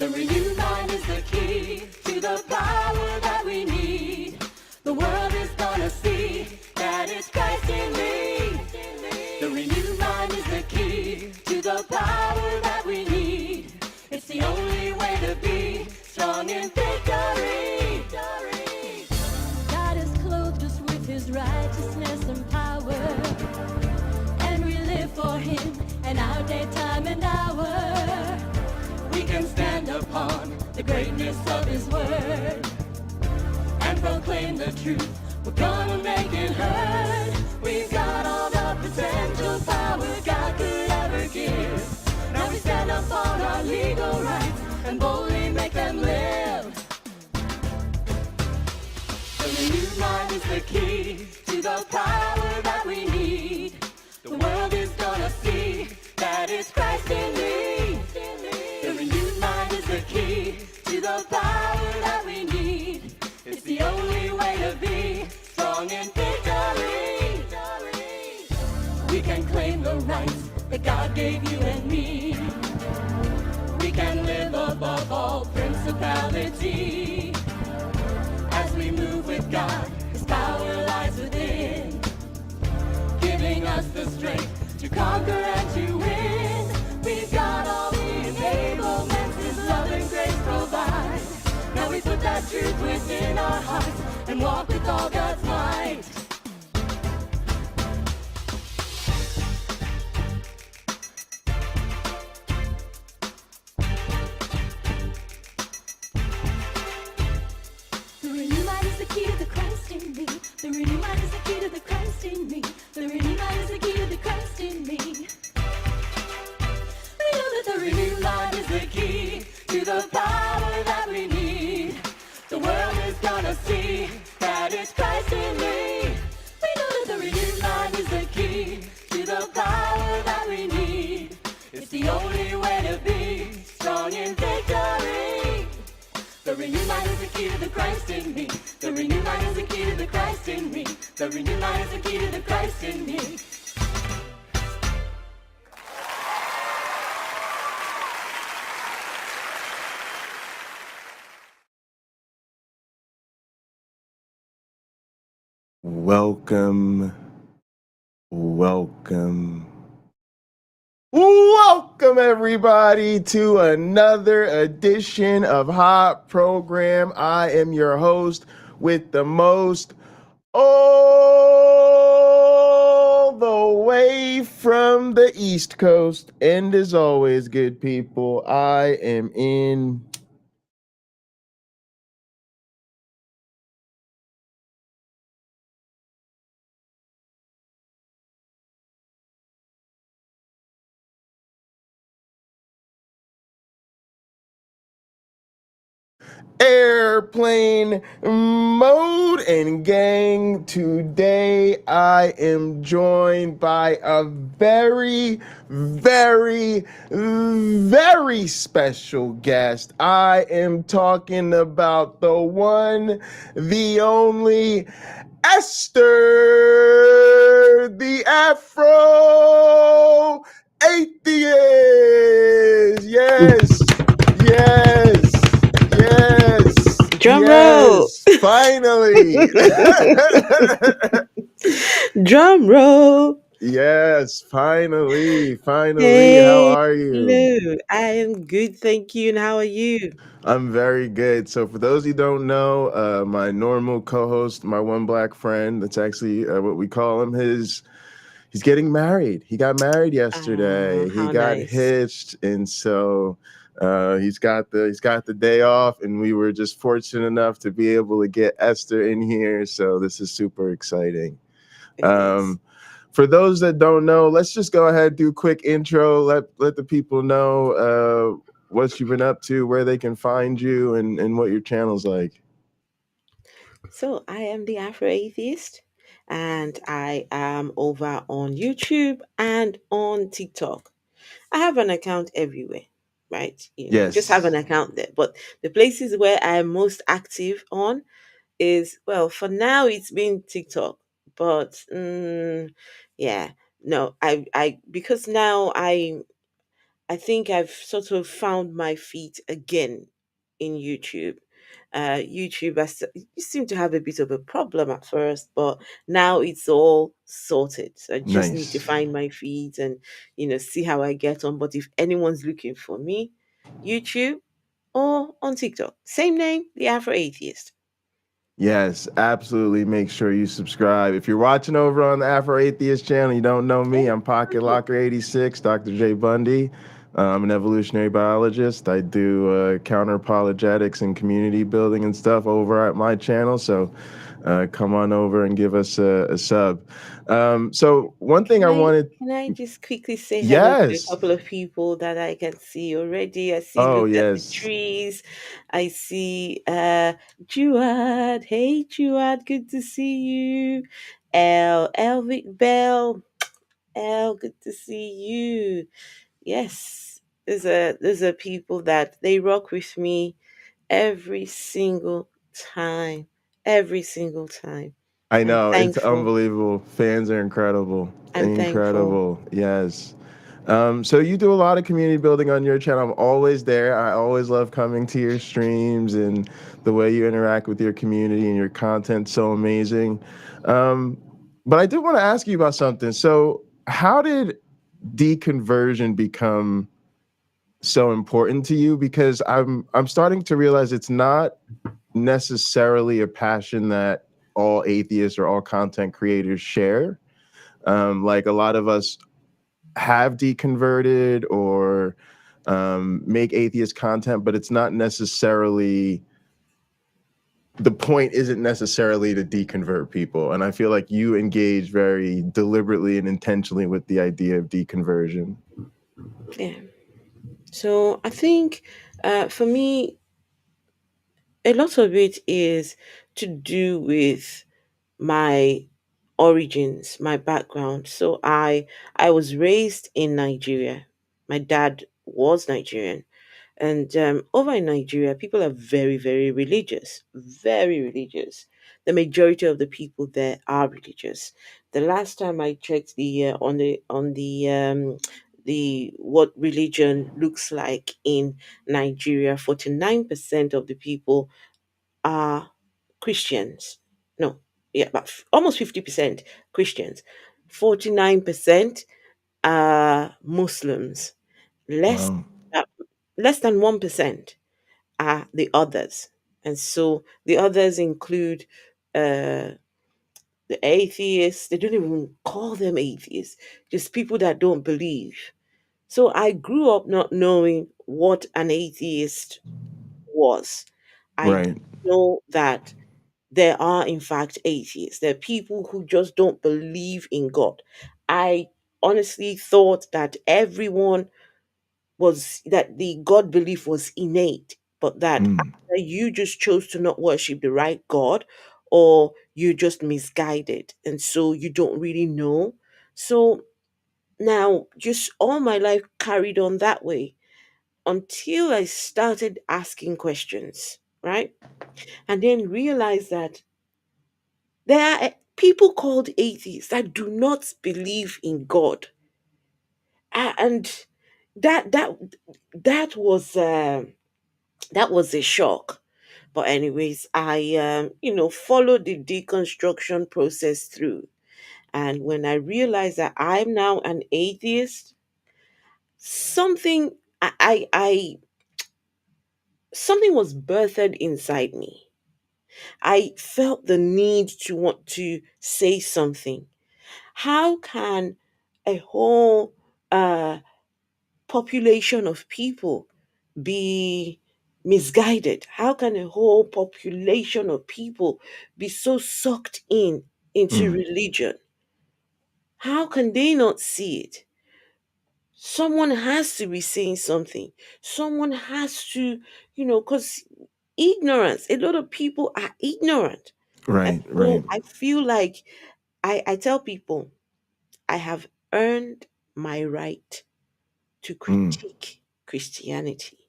The renewed mind is the key to the power that we need. The world is gonna see that it's Christ in me. The renewed mind is the key to the power that we need. It's the only way to be strong in victory. God has clothed us with his righteousness and power, and we live for him in our daytime and hour. We can stand upon the greatness of his word and proclaim the truth. We're gonna make it heard. We've got all the potential power God could ever give. Now we stand up on our legal rights and boldly make them live. The renewed mind is the key to the power that we need. The world is gonna see that it's Christ in me. The renewed mind is the key to the power that we need. It's the only way to be strong in victory. We can claim the rights that God gave you and me. We can live above all principality. As we move with God, his power lies within, giving us the strength to conquer and to win. We've got all the enablements his love and grace provide. Now we put that truth within our hearts and walk with all God's might. The renewed mind is the key to the Christ in me. The renewed mind is the key to the Christ in me. The renewed mind is the key to the Christ in me. We know that the renewed mind is the key to the power that we need. The world is gonna see that it's Christ in me. We know that the renewed mind is the key to the power that we need. It's the only way to be strong in victory. The renewed mind is the key to the Christ in me. The renewed mind is the key to the Christ in me. The renewed mind is the key to the Christ in me. Welcome, welcome everybody to another edition of Hot Program. I am your host with the most, all the way from the East Coast. And as always, good people, I am in airplane mode. And gang, today I am joined by a very special guest. I am talking about the one, the only Esther, the Afro-Atheist. Yes. Drum roll. Finally. Drum roll. Yes, finally. Hey, How are you? hello. I am good, thank you. And how are you? I'm very good. So for those who don't know, my normal co-host, my one black friend, that's actually what we call him, he's getting married. He got married yesterday. He How got nice. hitched, and so he's got the day off, and we were just fortunate enough to be able to get Esther in here. So this is super exciting. Yes. For those that don't know, let's just go ahead and do a quick intro. Let the people know what you've been up to, where they can find you, and what your channel's like. So I am the Afro-Atheist, and I am over on YouTube and on TikTok. I have an account everywhere, right? Just have an account there. But the places where I'm most active on is, well, for now it's been TikTok, but yeah, no, I because now I think I've sort of found my feet again in YouTube. YouTube you seem to have a bit of a problem at first, but now it's all sorted. So I just need to Nice. find my feet and see how I get on. But if anyone's looking for me, YouTube or on TikTok, same name, the Afro Atheist. Yes, absolutely. Make sure you subscribe. If you're watching over on the Afro Atheist channel, you don't know me. I'm Pocket Locker 86, Dr. J Bundy. I'm an evolutionary biologist. I do counter apologetics and community building and stuff over at my channel. So come on over and give us a sub. So one thing Can I I wanted, can I just quickly say hello to a yes. couple of people that I can see already? I see Oh, look at the yes. trees. I see Juad. Hey Juad, good to see you. Elvic Bell. El, good to see you. Yes. There's a people that they rock with me every single time. Every single time. I I'm know, it's thankful. unbelievable. Fans are incredible. I'm thankful. Incredible. Yes. So you do a lot of community building on your channel. I'm always there. I always love coming to your streams and the way you interact with your community and your content so amazing. Um, but I did want to ask you about something. So how did deconversion become so important to you? Because I'm starting to realize it's not necessarily a passion that all atheists or all content creators share. Like a lot of us have deconverted or make atheist content, but it's not necessarily the point isn't necessarily to deconvert people. And I feel like you engage very deliberately and intentionally with the idea of deconversion. Yeah. So I think for me, a lot of it is to do with my origins, my background. So I was raised in Nigeria. My dad was Nigerian. And over in Nigeria, people are very, very religious, very religious. The majority of the people there are religious. The last time I checked the what religion looks like in Nigeria, 49% of the people are Christians. No, yeah, but almost 50% Christians. 49% are Muslims. Less Wow. uh, less than 1% are the others. And so the others include uh, the atheists. They don't even call them atheists, just people that don't believe. So I grew up not knowing what an atheist was. I Right. didn't know that there are, in fact, atheists. There are people who just don't believe in God. I honestly thought that that the God belief was innate, but that Mm. either you just chose to not worship the right God or you're just misguided. And so you don't really know. So now, just all my life carried on that way until I started asking questions, right? And then realized that there are people called atheists that do not believe in God. And that that that was that was a shock. But anyways, I followed the deconstruction process through. And when I realized that I'm now an atheist, something I something was birthed inside me. I felt the need to want to say something. How can a whole population of people be misguided? How can a whole population of people be so sucked into Mm. religion? How can they not see it? Someone has to be saying something. Someone has to, because ignorance, a lot of people are ignorant. And Right. Right. so I feel like I tell people I have earned my right to Mm. critique Christianity.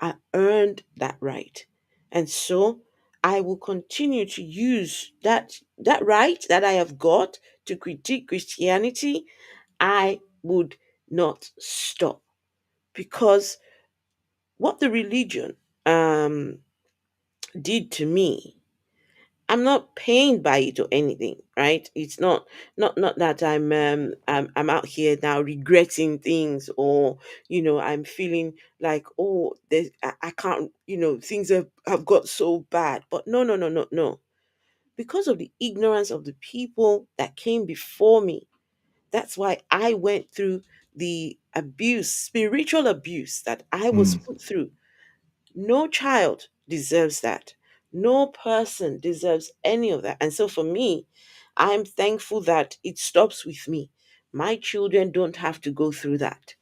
I earned that right. And so I will continue to use that right that I have got to critique Christianity. I would not stop because what the religion um, did to me, I'm not pained by it or anything, right? It's not that I'm out here now regretting things, or I'm feeling like, oh, I can't, things have got so bad. But no, no, no, no, no. Because of the ignorance of the people that came before me, that's why I went through the abuse, spiritual abuse that I was Mm, put through. No child deserves that. No person deserves any of that. And so for me, I'm thankful that it stops with me. My children don't have to go through that,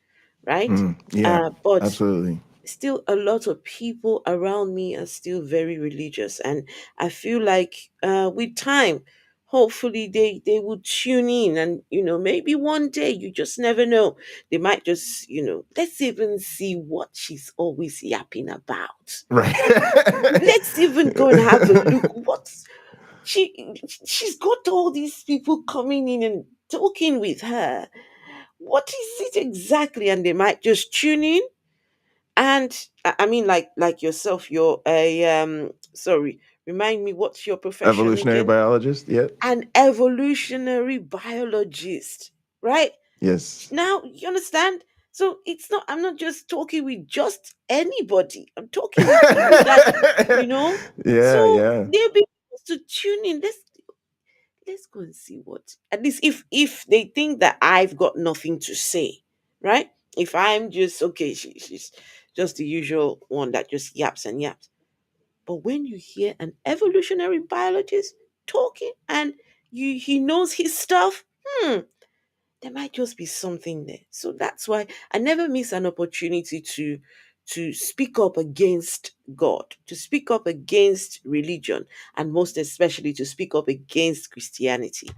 right? yeah, But absolutely. still, a lot of people around me are still very religious. And I feel like with time, hopefully they will tune in, and maybe one day, you just never know, they might just, let's even see what she's always yapping about. Right. Let's even go and have a look. She's got all these people coming in and talking with her. What is it exactly? And they might just tune in. And I mean, like yourself, you're a sorry, remind me, what's your profession Evolutionary again? biologist. Yep. An evolutionary biologist, right? Yes. Now you understand. So I'm not just talking with just anybody. I'm talking with people that, you know. Yeah, So yeah. they'll be able to tune in. Let's go and see what, at least if they think that I've got nothing to say, right? If I'm just okay, she's just the usual one that just yaps and yaps. But when you hear an evolutionary biologist talking, and he knows his stuff, there might just be something there. So that's why I never miss an opportunity to speak up against God, to speak up against religion, and most especially to speak up against Christianity.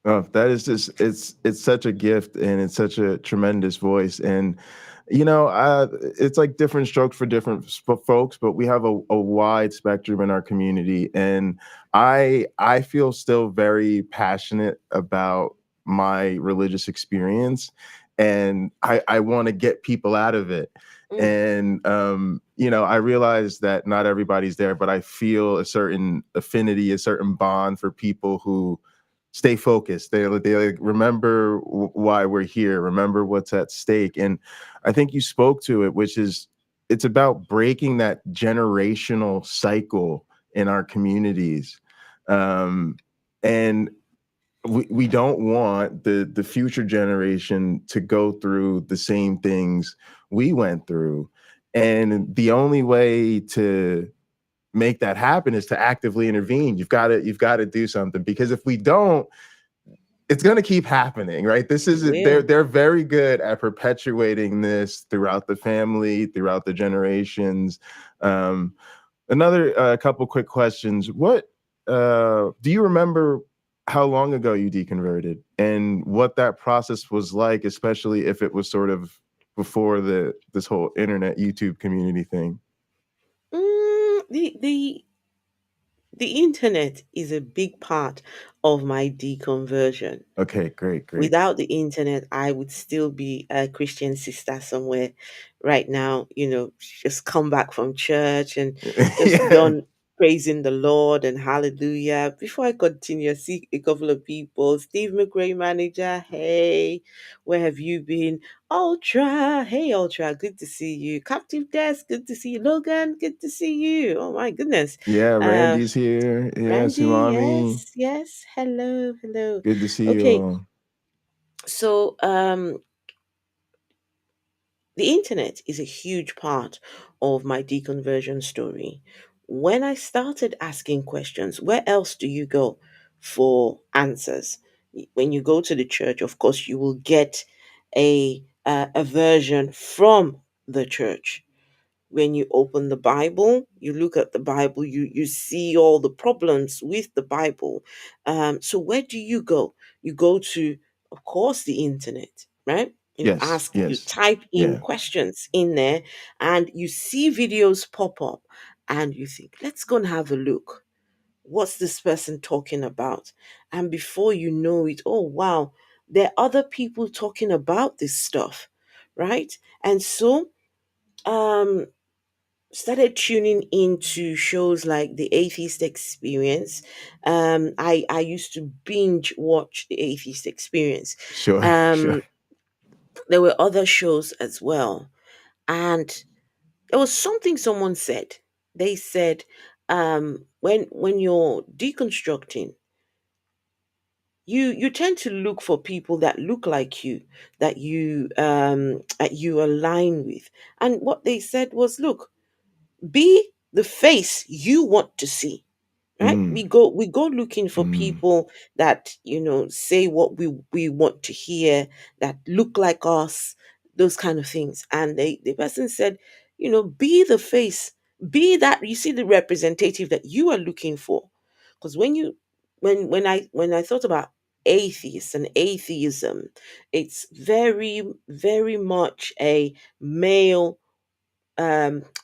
Oh, that is just it's such a gift, and it's such a tremendous voice. And it's like different strokes for different folks, but we have a wide spectrum in our community. And I feel still very passionate about my religious experience, and I want to get people out of it. Mm, And I realize that not everybody's there, but I feel a certain affinity, a certain bond for people who stay focused. They like, remember why we're here, remember what's at stake. And I think you spoke to it, which is it's about breaking that generational cycle in our communities. And we don't want the future generation to go through the same things we went through. And the only way to make that happen is to actively intervene. You've got to do something, because if we don't, it's going to keep happening, right? This it is will. they're very good at perpetuating this throughout the family, throughout the generations. Um, Another couple quick questions. What do you remember how long ago you deconverted, and what that process was like, especially if it was sort of before this whole internet YouTube community thing? The internet is a big part of my deconversion. Okay, great, great. Without the internet, I would still be a Christian sister somewhere right now, just come back from church and just Yeah. done praising the Lord and hallelujah. Before I continue, I see a couple of people. Steve McRae, manager, hey, where have you been? Ultra, hey, Ultra, good to see you. Captive Desk, good to see you. Logan, good to see you. Oh my goodness. Yeah, Uh, Randy's here. Yeah, Randy, Sumami. yes, yes. Hello, hello. Good to see you Okay, all. so the internet is a huge part of my deconversion story. When I started asking questions, where else do you go for answers? When you go to the church, of course, you will get a version from the church. When you open the Bible, you look at the Bible, you see all the problems with the Bible. So where do you go? You go to, of course, the internet, right? Yes, You yes. type in Yeah. questions in there, and you see videos pop up, and you think, let's go and have a look. What's this person talking about? And before you know it, oh wow, there are other people talking about this stuff, right? And so um started tuning into shows like the Atheist Experience. I used to binge watch the Atheist Experience. Sure, sure. Um, there were other shows as well, and there was something someone said. They said, when you're deconstructing, you tend to look for people that look like you, that you align with. And what they said was, look, be the face you want to see, right? Mm, We go looking for mm. people that, say what we want to hear, that look like us, those kind of things. And the person said, be the face, be that, you see, the representative that you are looking for. Because when I thought about atheists and atheism, it's very, very much a male,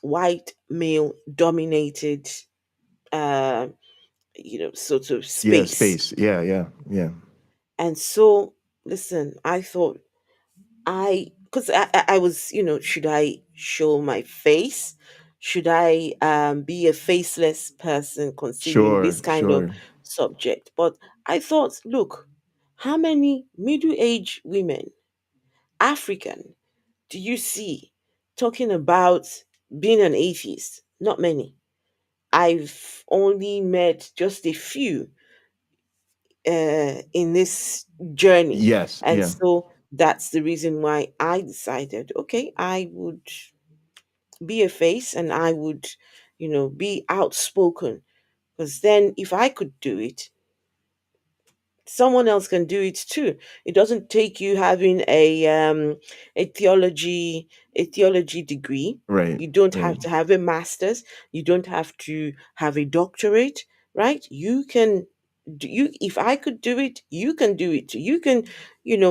white male dominated, uh, sort of Yeah, space. space. Yeah, yeah, yeah. And so, listen, I thought, because I was, should I show my face? Should I be a faceless person considering Sure, this kind of sure. subject? But I thought, look, how many middle-aged women, African, do you see talking about being an atheist? Not many. I've only met just a few in this journey. Yes, And yeah. so that's the reason why I decided, okay, I would be a face, and I would, be outspoken. Because then if I could do it, someone else can do it too. It doesn't take you having a theology degree. Right, You don't right. have to have a master's. You don't have to have a doctorate, right? You can you if I could do it, you can do it too. You can,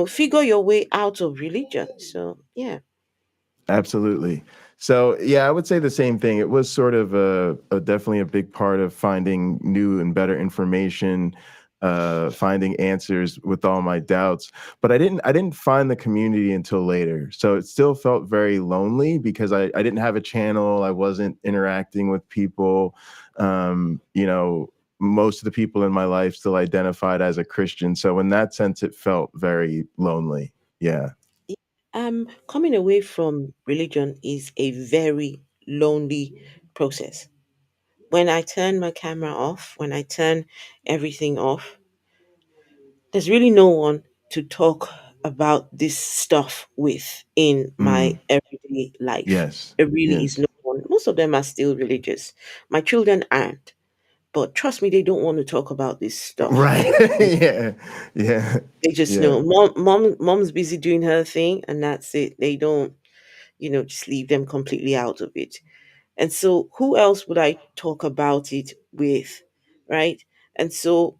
figure your way out of religion. So yeah. Absolutely. So, yeah, I would say the same thing. It was sort of a definitely a big part of finding new and better information, finding answers with all my doubts. But I didn't find the community until later. So it still felt very lonely because I didn't have a channel. I wasn't interacting with people. You know, most of the people in my life still identified as a Christian. So in that sense, it felt very lonely. Yeah. Coming away from religion is a very lonely process. When I turn my camera off, when I turn everything off, there's really no one to talk about this stuff with in my Mm. everyday life. Yes. There really is Yes. no one. Most of them are still religious. My children aren't. But trust me, they don't want to talk about this stuff. Right. Yeah. Yeah. They just Yeah. know mom's busy doing her thing, and that's it. They don't, just leave them completely out of it. And so who else would I talk about it with? Right? And so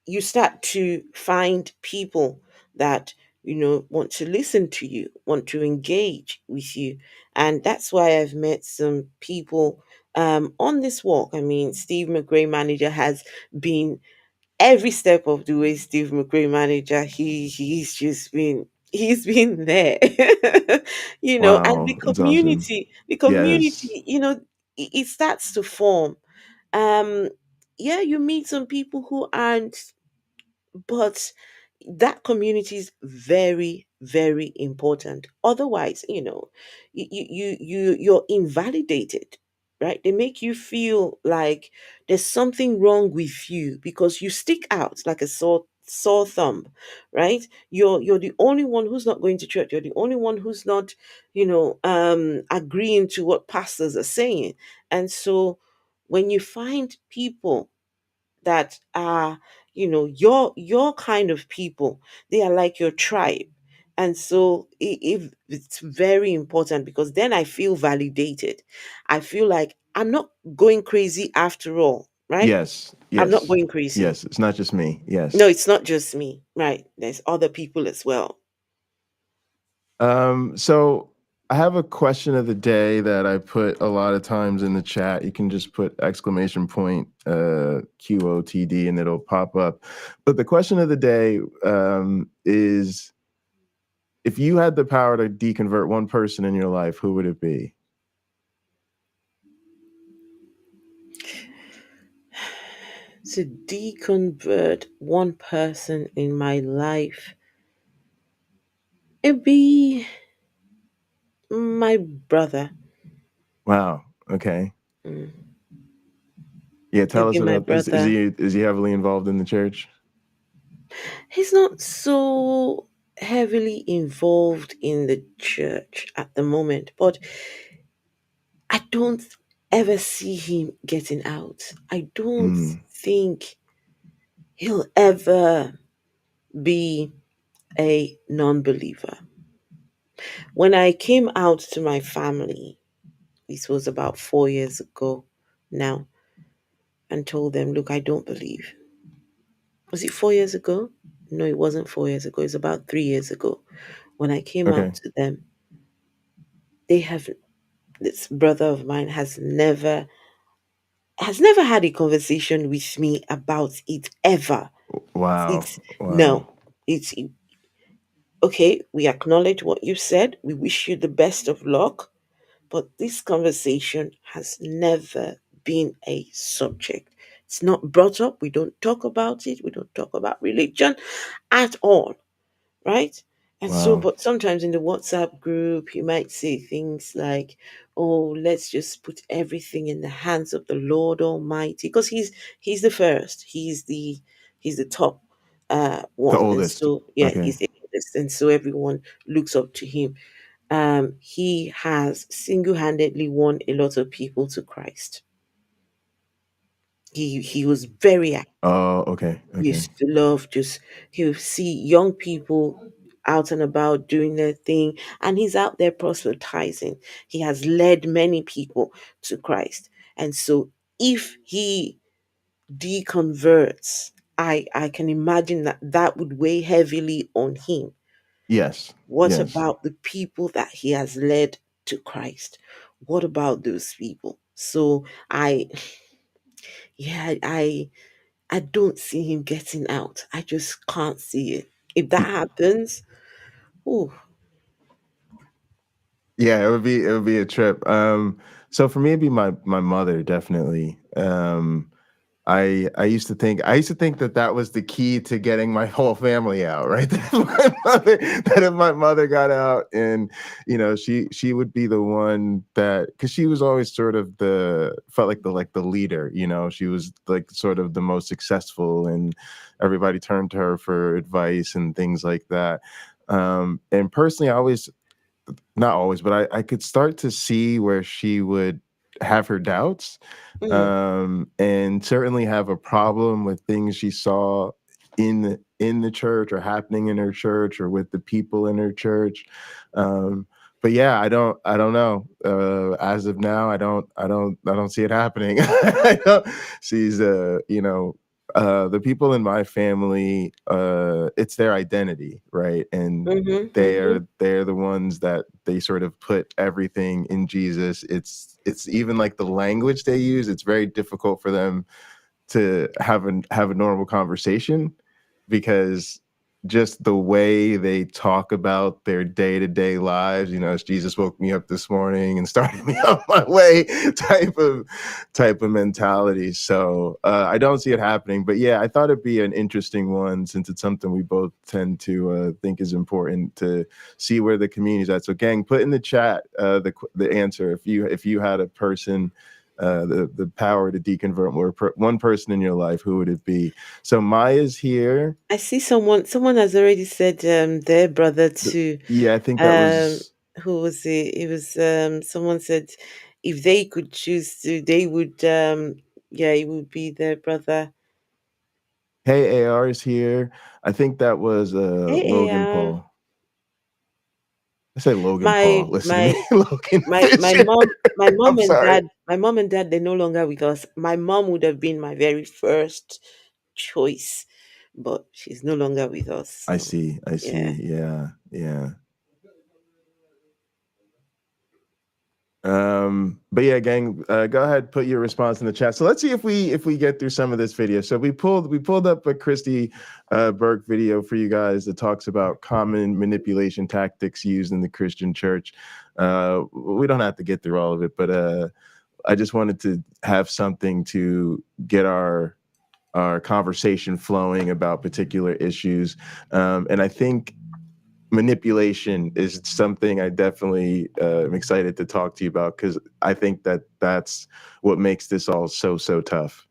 you start to find people that, want to listen to you, want to engage with you. And that's why I've met some people on this walk. I mean, Steve McGray manager has been every step of the way. Steve McGray manager, he's been there. And the Wow. That's awesome. community, the Yes. community, it starts to form. um yeah, you meet some people who aren't, but that community is very, very important. Otherwise, you're invalidated, right? They make you feel like there's something wrong with you because you stick out like a sore thumb, right? You're the only one who's not going to church. You're the only one who's not, agreeing to what pastors are saying. And so when you find people that are, your kind of people, they are like your tribe. And so if it's very important, because then I feel validated. I feel like I'm not going crazy after all, right? Yes. I'm not Yes. going crazy. Yes. It's not just me. No, Yes. it's not just me, right? There's other people as well. So I have a question of the day that I put a lot of times in the chat. You can just put exclamation point QOTD and it'll pop up. But the question of the day is if you had the power to deconvert one person in your life, who would it be? To deconvert one person in my life, it'd be my brother. Wow. Okay. Mm. Yeah. Tell It'd us be my about this. brother. Is he heavily involved in the church? He's not so heavily involved in the church at the moment, but I don't ever see him getting out. I don't Mm, think he'll ever be a non believer. When I came out to my family, this was about 4 years ago now, and told them, look, I don't believe. Was it 4 years ago? No, it wasn't 4 years ago. It's about 3 years ago. When I came out okay. to them, they have this brother of mine has never had a conversation with me about it ever. Wow. It's Wow. no, it's okay. We acknowledge what you said. We wish you the best of luck, but this conversation has never been a subject. It's not brought up. We don't talk about it. We don't talk about religion at all, right? And so, Wow. but sometimes in the WhatsApp group, you might say things like, "Oh, let's just put everything in the hands of the Lord Almighty," because he's the first, he's the top The one, and oldest. so yeah, Okay. he's the oldest, and so everyone looks up to him. He has single-handedly won a lot of people to Christ. He was very active. Oh, okay. Okay. Used to love just he'll see young people out and about doing their thing, and he's out there proselytizing. He has led many people to Christ, and so if he deconverts, I can imagine that that would weigh heavily on him. Yes. What Yes. about the people that he has led to Christ? What about those people? So yeah, I don't see him getting out. I just can't see it. If that happens, oh, Yeah, it would be a trip. So for me, it'd be my mother definitely. I used to think that that was the key to getting my whole family out, right? That if my mother got out, and she would be the one that, because she was always sort of felt like the leader. She was like sort of the most successful, and everybody turned to her for advice and things like that. And personally, I always, not always, but I could start to see where she would have her doubts, mm, and certainly have a problem with things she saw in the church, or happening in her church, or with the people in her church. But yeah, I don't know. As of now, I don't see it happening. I don't, she's the people in my family, it's their identity, right? And mm-hmm, mm-hmm, they're the ones that they sort of put everything in Jesus. It's even like the language they use. It's very difficult for them to have a normal conversation, because just the way they talk about their day-to-day lives, it's Jesus woke me up this morning and started me on my way type of mentality. So I don't see it happening. But yeah, I thought it'd be an interesting one, since it's something we both tend to think is important, to see where the community's at. So gang, put in the chat the answer. If you had a person, the power to deconvert one person in your life, who would it be? So Maya's here. I see someone has already said their brother too. Yeah, I think that Um was. who was it? It was someone said if they could choose to, they would yeah, it would be their brother. Hey, AR is here. I think that was Hey Logan AR. Paul. I said Logan My Paul. Listen to me, my Logan my Fisher. mom I'm sorry. my mom and dad, they're no longer with us. My mom would have been my very first choice, but she's no longer with us. I So see. I yeah. see. Yeah. Yeah. But yeah, gang, go ahead, put your response in the chat. So let's see if we get through some of this video. So we pulled up a Christy Burke video for you guys that talks about common manipulation tactics used in the Christian church. We don't have to get through all of it, but I just wanted to have something to get our conversation flowing about particular issues. And I think manipulation is something I definitely am excited to talk to you about, because I think that's what makes this all so tough.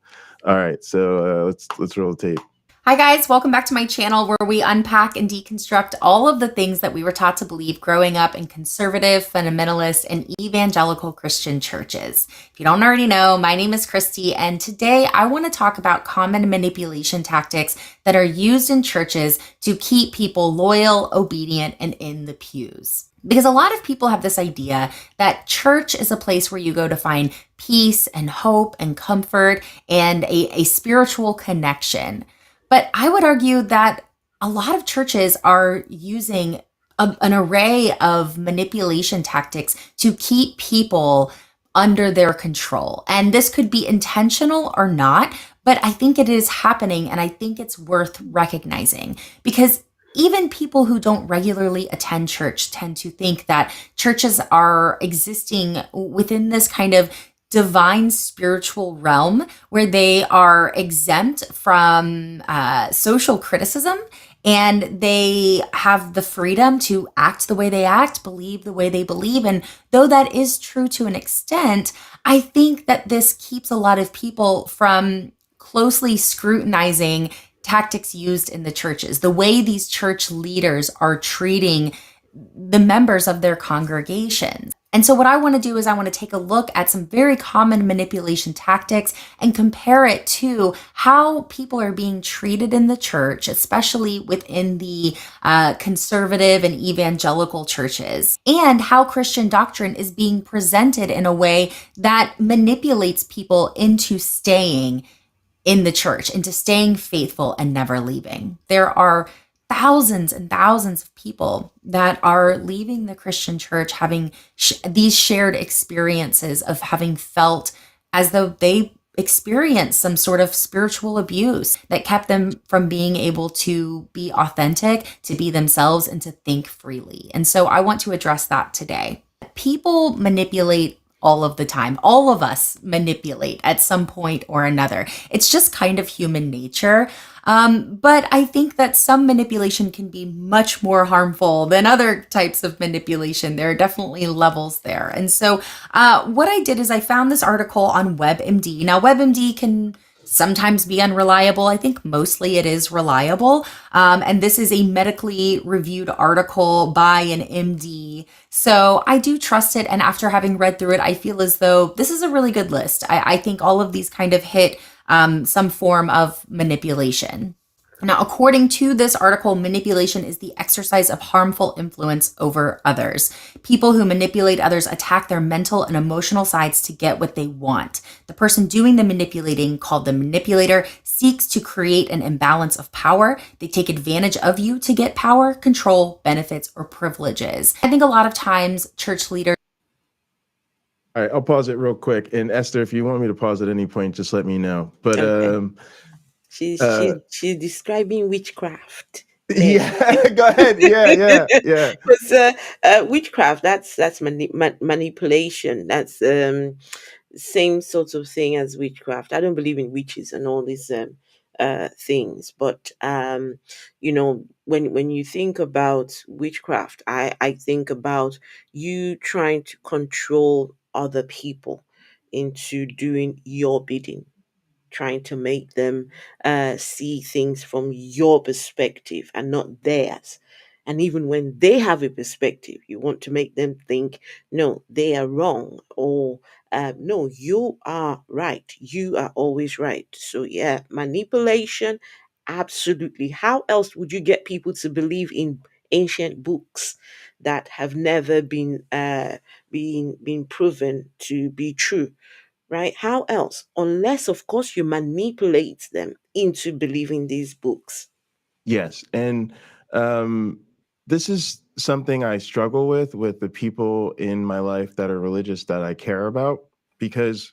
All right, so let's roll the tape. Hi guys, welcome back to my channel where we unpack and deconstruct all of the things that we were taught to believe growing up in conservative, fundamentalist, and evangelical Christian churches. If you don't already know, my name is Christy, and today I want to talk about common manipulation tactics that are used in churches to keep people loyal, obedient, and in the pews. Because a lot of people have this idea that church is a place where you go to find peace and hope and comfort and a spiritual connection. But I would argue that a lot of churches are using an array of manipulation tactics to keep people under their control. And this could be intentional or not, but I think it is happening, and I think it's worth recognizing, because even people who don't regularly attend church tend to think that churches are existing within this kind of divine spiritual realm where they are exempt from social criticism, and they have the freedom to act the way they act, believe the way they believe. And though that is true to an extent, I think that this keeps a lot of people from closely scrutinizing tactics used in the churches, the way these church leaders are treating the members of their congregations. And so what I want to do is I want to take a look at some very common manipulation tactics and compare it to how people are being treated in the church, especially within the conservative and evangelical churches, and how Christian doctrine is being presented in a way that manipulates people into staying in the church, into staying faithful and never leaving. There are thousands and thousands of people that are leaving the Christian church having these shared experiences of having felt as though they experienced some sort of spiritual abuse that kept them from being able to be authentic, to be themselves, and to think freely. And so I want to address that today. People manipulate all of the time. All of us manipulate at some point or another. It's just kind of human nature. But I think that some manipulation can be much more harmful than other types of manipulation. There are definitely levels there. And so what I did is I found this article on WebMD. Now, WebMD can sometimes be unreliable. I think mostly it is reliable. And this is a medically reviewed article by an MD. So I do trust it. And after having read through it, I feel as though this is a really good list. I think all of these kind of hit some form of manipulation. Now, according to this article, manipulation is the exercise of harmful influence over others. People who manipulate others attack their mental and emotional sides to get what they want. The person doing the manipulating, called the manipulator, seeks to create an imbalance of power. They take advantage of you to get power, control, benefits, or privileges. I think a lot of times church leaders. All right, I'll pause it real quick. And Esther, if you want me to pause at any point, just let me know. But Okay. She's describing witchcraft. yeah, go ahead. Yeah. Because witchcraft, that's manipulation. That's same sort of thing as witchcraft. I don't believe in witches and all these things, but when you think about witchcraft, I think about you trying to control other people into doing your bidding, trying to make them see things from your perspective and not theirs. And even when they have a perspective, you want to make them think, no, they are wrong, or no, you are right. You are always right. So, yeah, manipulation, absolutely. How else would you get people to believe in ancient books that have never been proven to be true? Right? How else? Unless, of course, you manipulate them into believing these books. Yes. And this is something I struggle with the people in my life that are religious that I care about, because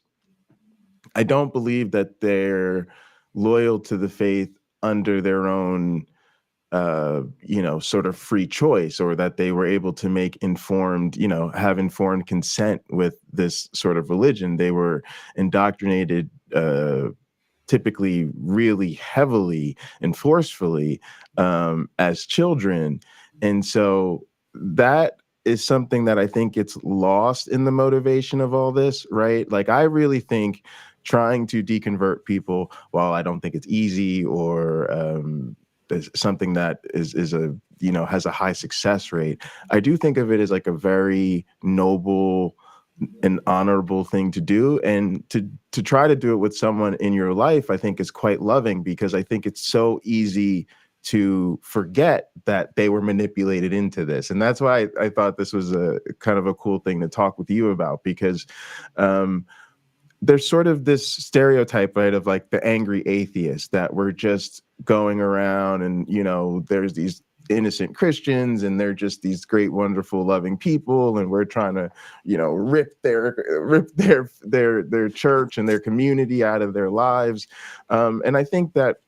I don't believe that they're loyal to the faith under their own sort of free choice, or that they were able to make informed, have informed consent with this sort of religion. They were indoctrinated, typically really heavily and forcefully, as children. And so that is something that I think gets lost in the motivation of all this, right? Like, I really think trying to deconvert people, while I don't think it's easy, or is something that is a has a high success rate, I do think of it as like a very noble and honorable thing to do. And to try to do it with someone in your life, I think is quite loving, because I think it's so easy to forget that they were manipulated into this. And that's why I thought this was a kind of a cool thing to talk with you about, because there's sort of this stereotype, right, of like the angry atheist, that we're just going around and, there's these innocent Christians and they're just these great, wonderful, loving people, and we're trying to, rip their church and their community out of their lives. And I think that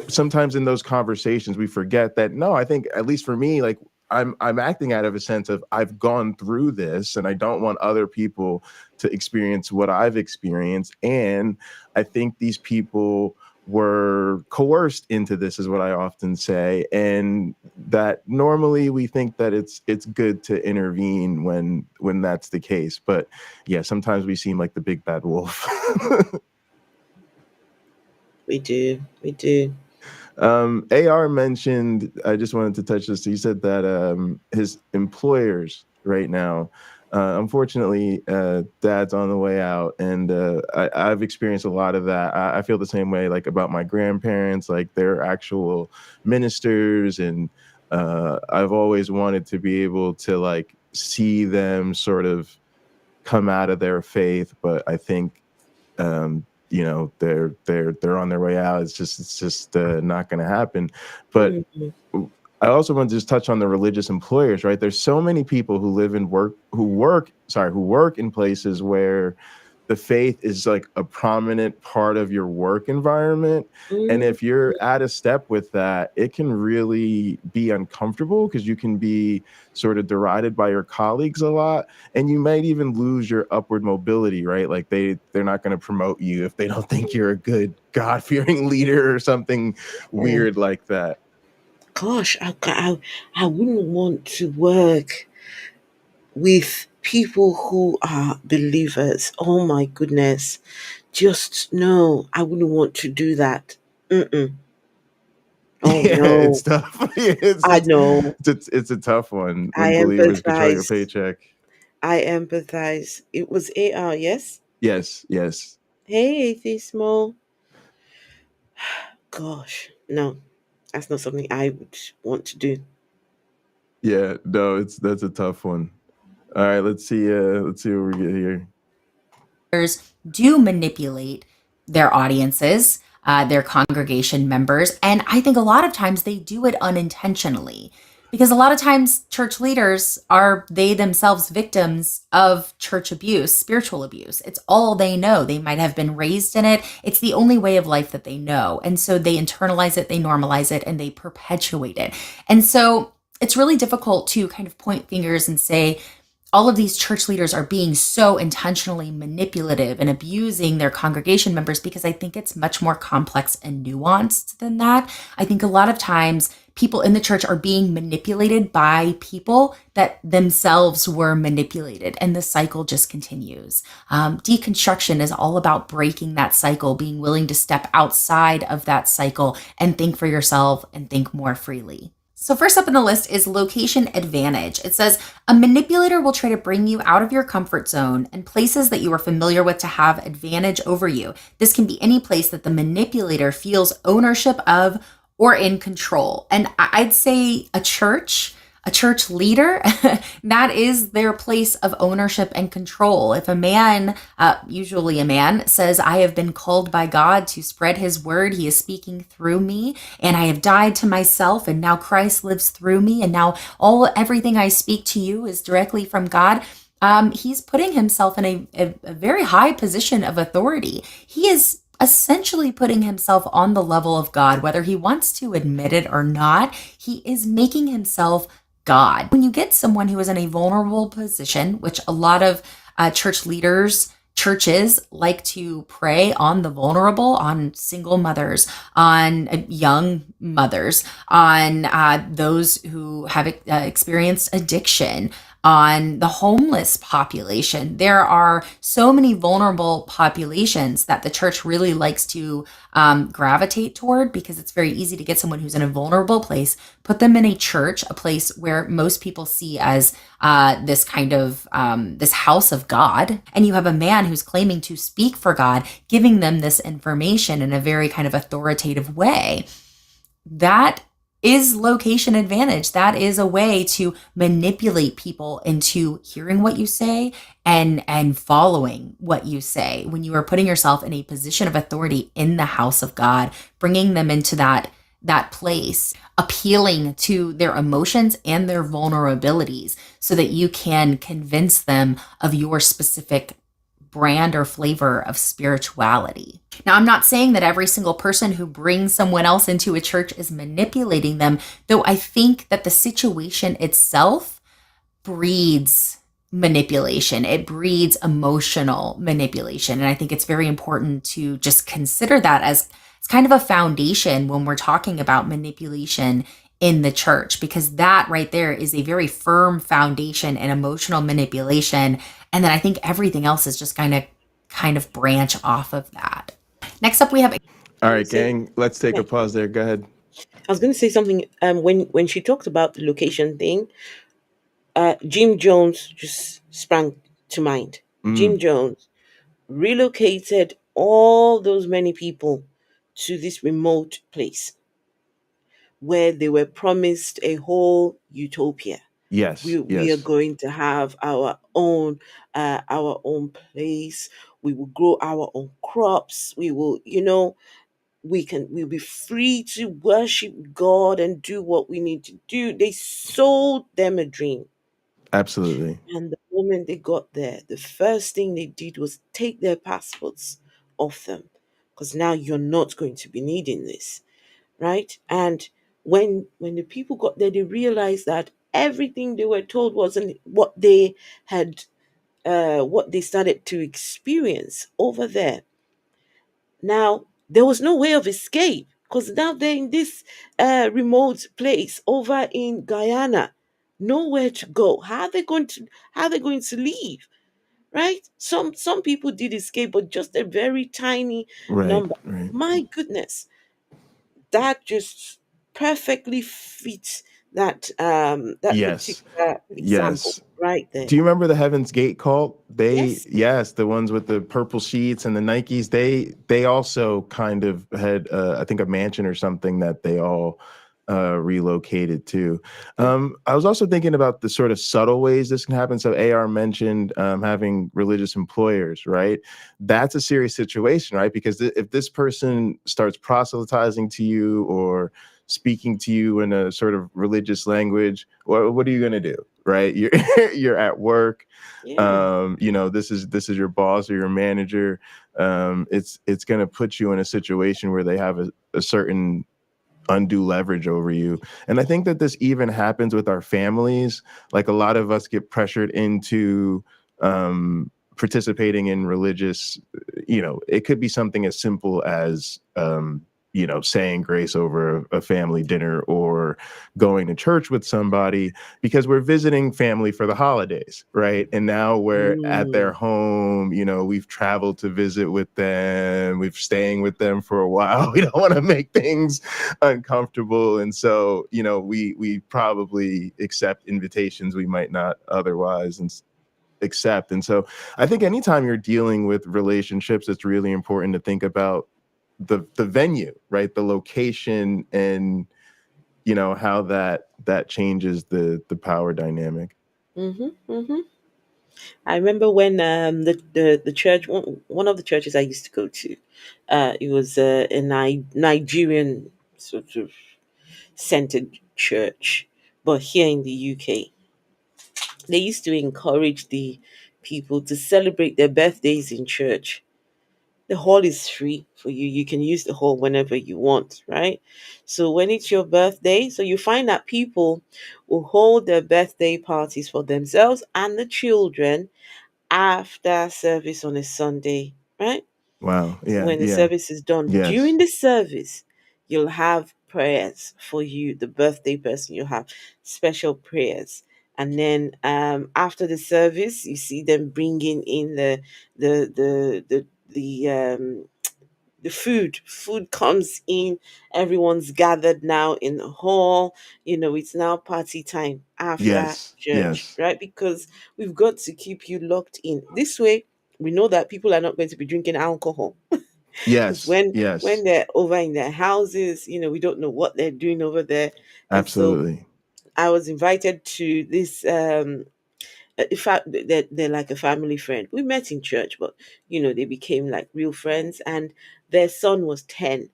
sometimes in those conversations we forget that, no, I think, at least for me, like, I'm acting out of a sense of, I've gone through this and I don't want other people to experience what I've experienced. And I think these people were coerced into this, is what I often say. And that normally we think that it's good to intervene when that's the case. But yeah, sometimes we seem like the big bad wolf. We do. AR mentioned, I just wanted to touch this. He said that his employers right now, unfortunately, dad's on the way out, and I've experienced a lot of that. I feel the same way, like, about my grandparents, like, they're actual ministers, and I've always wanted to be able to, like, see them sort of come out of their faith, but I think they're on their way out. It's just not going to happen. But I also want to just touch on the religious employers, right? There's so many people who live and who work in places where the faith is like a prominent part of your work environment. And if you're out of step with that, it can really be uncomfortable, because you can be sort of derided by your colleagues a lot, and you might even lose your upward mobility, right? Like, they're not going to promote you if they don't think you're a good God-fearing leader or something weird like that. Gosh, I wouldn't want to work with people who are believers. Oh my goodness. Just no, I wouldn't want to do that. Mm-mm. Oh Yeah, no. it's tough. I know. It's a tough one I when believers control your empathize. paycheck. I empathize. It was AR, yes? Yes. Hey, Atheist Mo. Gosh, no. That's not something I would want to do. Yeah, no, that's a tough one. All right, let's see what we get here. Do manipulate their audiences, their congregation members. And I think a lot of times they do it unintentionally, because a lot of times church leaders are they themselves victims of church abuse, spiritual abuse. It's all they know. They might have been raised in it. It's the only way of life that they know. And so they internalize it, they normalize it, and they perpetuate it. And so it's really difficult to kind of point fingers and say, all of these church leaders are being so intentionally manipulative and abusing their congregation members, because I think it's much more complex and nuanced than that. I think a lot of times people in the church are being manipulated by people that themselves were manipulated, and the cycle just continues. Deconstruction is all about breaking that cycle, being willing to step outside of that cycle and think for yourself and think more freely. So first up in the list is location advantage. It says a manipulator will try to bring you out of your comfort zone and places that you are familiar with to have advantage over you. This can be any place that the manipulator feels ownership of or in control. And I'd say a church, A church leader, that is their place of ownership and control. If a man, usually a man, says, I have been called by God to spread his word, he is speaking through me, and I have died to myself, and now Christ lives through me, and now everything I speak to you is directly from God. He's putting himself in a very high position of authority. He is essentially putting himself on the level of God, whether he wants to admit it or not. He is making himself God. When you get someone who is in a vulnerable position, which a lot of churches like to prey on the vulnerable, on single mothers, on young mothers, on those who have experienced addiction, on the homeless population. There are so many vulnerable populations that the church really likes to gravitate toward, because it's very easy to get someone who's in a vulnerable place, put them in a church, a place where most people see as this kind of this house of God. And you have a man who's claiming to speak for God, giving them this information in a very kind of authoritative way. That is location advantage. That is a way to manipulate people into hearing what you say and following what you say. When you are putting yourself in a position of authority in the house of God, bringing them into that place, appealing to their emotions and their vulnerabilities so that you can convince them of your specific brand or flavor of spirituality. Now, I'm not saying that every single person who brings someone else into a church is manipulating them, though I think that the situation itself breeds manipulation. It breeds emotional manipulation. And I think it's very important to just consider that as kind of a foundation when we're talking about manipulation in the church, because that right there is a very firm foundation in emotional manipulation. And then I think everything else is just kind of branch off of that. Next up, we have. All right, gang, let's take a pause there. Go ahead. I was going to say something. When she talked about the location thing, Jim Jones just sprang to mind. Jim Jones relocated all those many people to this remote place where they were promised a whole utopia. Yes, We are going to have our own place. We will grow our own crops. We will, we'll be free to worship God and do what we need to do. They sold them a dream. Absolutely. And the moment they got there, the first thing they did was take their passports off them, because now you're not going to be needing this, right? And when the people got there, they realized that everything they were told wasn't what they had, what they started to experience over there. Now there was no way of escape, because now they're in this remote place over in Guyana, nowhere to go. How are they going to leave? Right? Some people did escape, but just a very tiny Right, number. right. My goodness, that just perfectly fits that Yes, particular example yes. right there. Do you remember the Heaven's Gate cult? Yes. Yes, the ones with the purple sheets and the Nikes. They also kind of had, I think, a mansion or something that they all relocated to. I was also thinking about the sort of subtle ways this can happen. So AR mentioned having religious employers, right? That's a serious situation, right? Because if this person starts proselytizing to you or speaking to you in a sort of religious language, what are you going to do? Right? You're at work. Yeah. This is your boss or your manager. It's going to put you in a situation where they have a certain undue leverage over you. And I think that this even happens with our families. Like, a lot of us get pressured into participating in religious, it could be something as simple as saying grace over a family dinner or going to church with somebody because we're visiting family for the holidays, right? And now we're at their home, we've traveled to visit with them, we've staying with them for a while. We don't want to make things uncomfortable. And so, we probably accept invitations we might not otherwise accept. And so I think anytime you're dealing with relationships, it's really important to think about the venue, right? The location and, how that changes the power dynamic. Mm-hmm, mm-hmm. I remember when the church, one of the churches I used to go to, it was a Nigerian sort of centered church, but here in the UK, they used to encourage the people to celebrate their birthdays in church. The hall is free for you. You can use the hall whenever you want, right? So when it's your birthday, so you find that people will hold their birthday parties for themselves and the children after service on a Sunday, right? Wow. Yeah. When the Yeah. service is done, Yes. during the service, you'll have prayers for you, the birthday person. You'll have special prayers. And then after the service, you see them bringing in the the the the food. Food comes in. Everyone's gathered now in the hall. It's now party time after Yes. church, Yes. right? Because we've got to keep you locked in. This way, we know that people are not going to be drinking alcohol. Because Yes. when Yes. they're over in their houses, we don't know what they're doing over there. And so Absolutely. I was invited to this in fact they're like a family friend. We met in church, but they became like real friends, and their son was 10.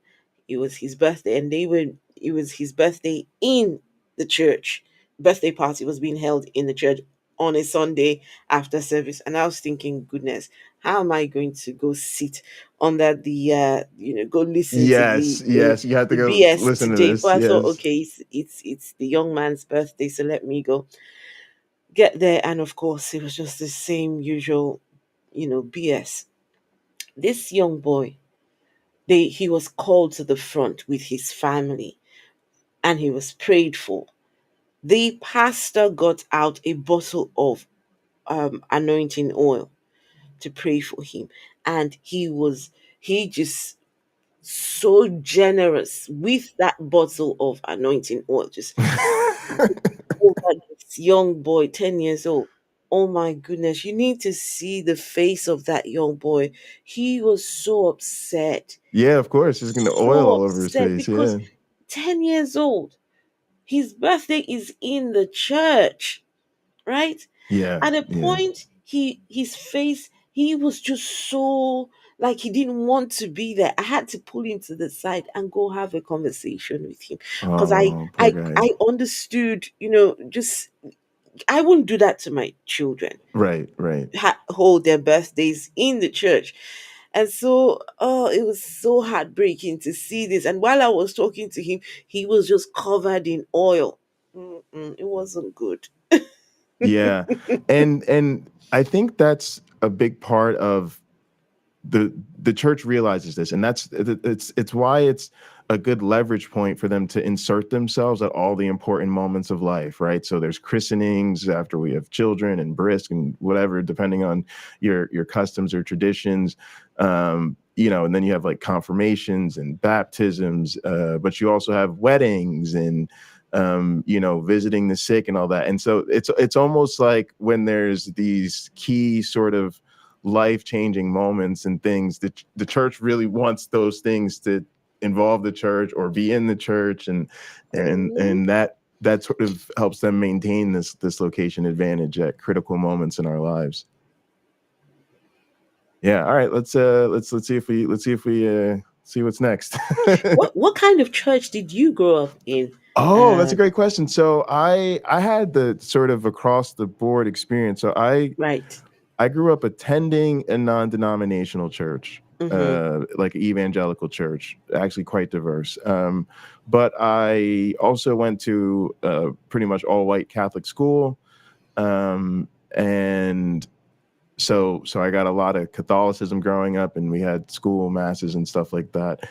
It was his birthday, and it was his birthday in the church. Birthday party was being held in the church on a Sunday after service, and I was thinking, goodness, how am I going to go sit under the go listen to Yes. Yes. You have to the go BS listen to today? this. But I thought, Yes. okay, it's the young man's birthday, so let me go get there. And of course, it was just the same usual, BS. This young boy, he was called to the front with his family, and he was prayed for. The pastor got out a bottle of anointing oil to pray for him, and he just so generous with that bottle of anointing oil, just over this young boy, 10 years old. Oh my goodness, you need to see the face of that young boy. He was so upset, Yeah, of course. He's gonna oil so all over his upset face. because Yeah. 10 years old, his birthday is in the church, right? Yeah. At a Yeah. point, his face, he was just so like he didn't want to be there. I had to pull him to the side and go have a conversation with him because I Oh, poor I guy. I understood, just I wouldn't do that to my children. Right. Right. Hold their birthdays in the church. And so, oh, it was so heartbreaking to see this. And while I was talking to him, he was just covered in oil. It wasn't good. Yeah. And I think that's a big part of the church realizes this, and it's why it's a good leverage point for them to insert themselves at all the important moments of life, right? So there's christenings after we have children, and brisk and whatever, depending on your customs or traditions. And then you have like confirmations and baptisms, but you also have weddings and visiting the sick and all that. And so it's almost like when there's these key sort of life-changing moments and things that the church really wants those things to involve the church or be in the church, and and Mhm. and that sort of helps them maintain this location advantage at critical moments in our lives. Yeah. All right. Let's see if we see what's next. What kind of church did you grow up in? Oh, that's a Uh, great question. So I had the sort of across the board experience. So right. I grew up attending a non-denominational church, Mm-hmm. like evangelical church, actually quite diverse. But I also went to a pretty much all-white Catholic school, and so I got a lot of Catholicism growing up, and we had school masses and stuff like that.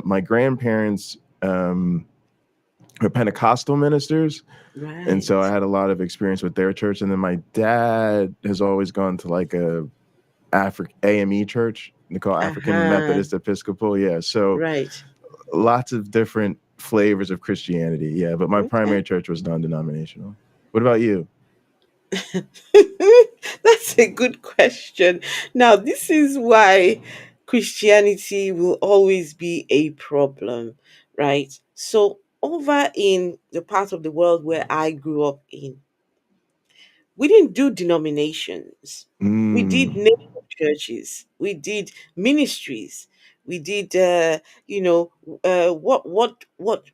My grandparents were Pentecostal ministers, and so I Right. had a lot of experience with their church. And then my dad has always gone to like a AME church. They call African Uh-huh. Methodist Episcopal. Yeah. So Right. lots of different flavors of Christianity. Yeah. But my Okay. primary church was non-denominational. What about you? That's a good question. Now, this is why Christianity will always be a problem, right? So, over in the part of the world where I grew up in, we didn't do denominations. We did Mm. name of churches. We did ministries. We did,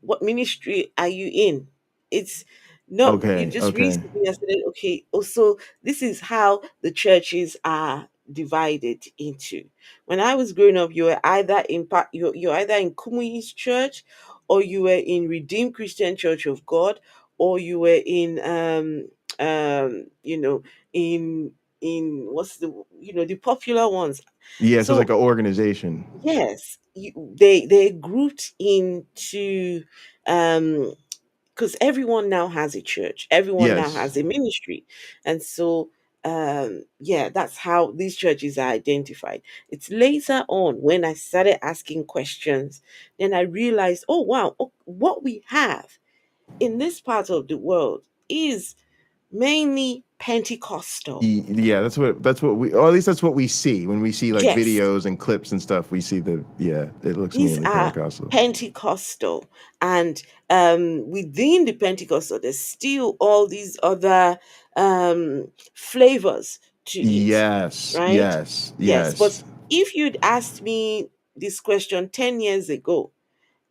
what ministry are you in? It's no, you Okay. just Okay. recently I said, okay, also this is how the churches are divided into. When I was growing up, you were either in you're either in Kumuyi's church, or you were in Redeemed Christian Church of God, or you were in you know in what's the popular ones. Yeah. So it's like So an organization. yes, they're grouped into um because everyone now has a church, everyone now Yes. has a ministry, and so yeah, that's how these churches are identified. It's later on when I started asking questions, then I realized, oh wow, what we have in this part of the world is mainly Pentecostal. Yeah, that's what we, or at least that's what we see when we see like Yes, videos and clips and stuff. We see it looks these mainly are Pentecostal. Pentecostal. And within the Pentecostal, there's still all these other flavors to it, Yes, right? yes, Yes, but yes. if you'd asked me this question 10 years ago,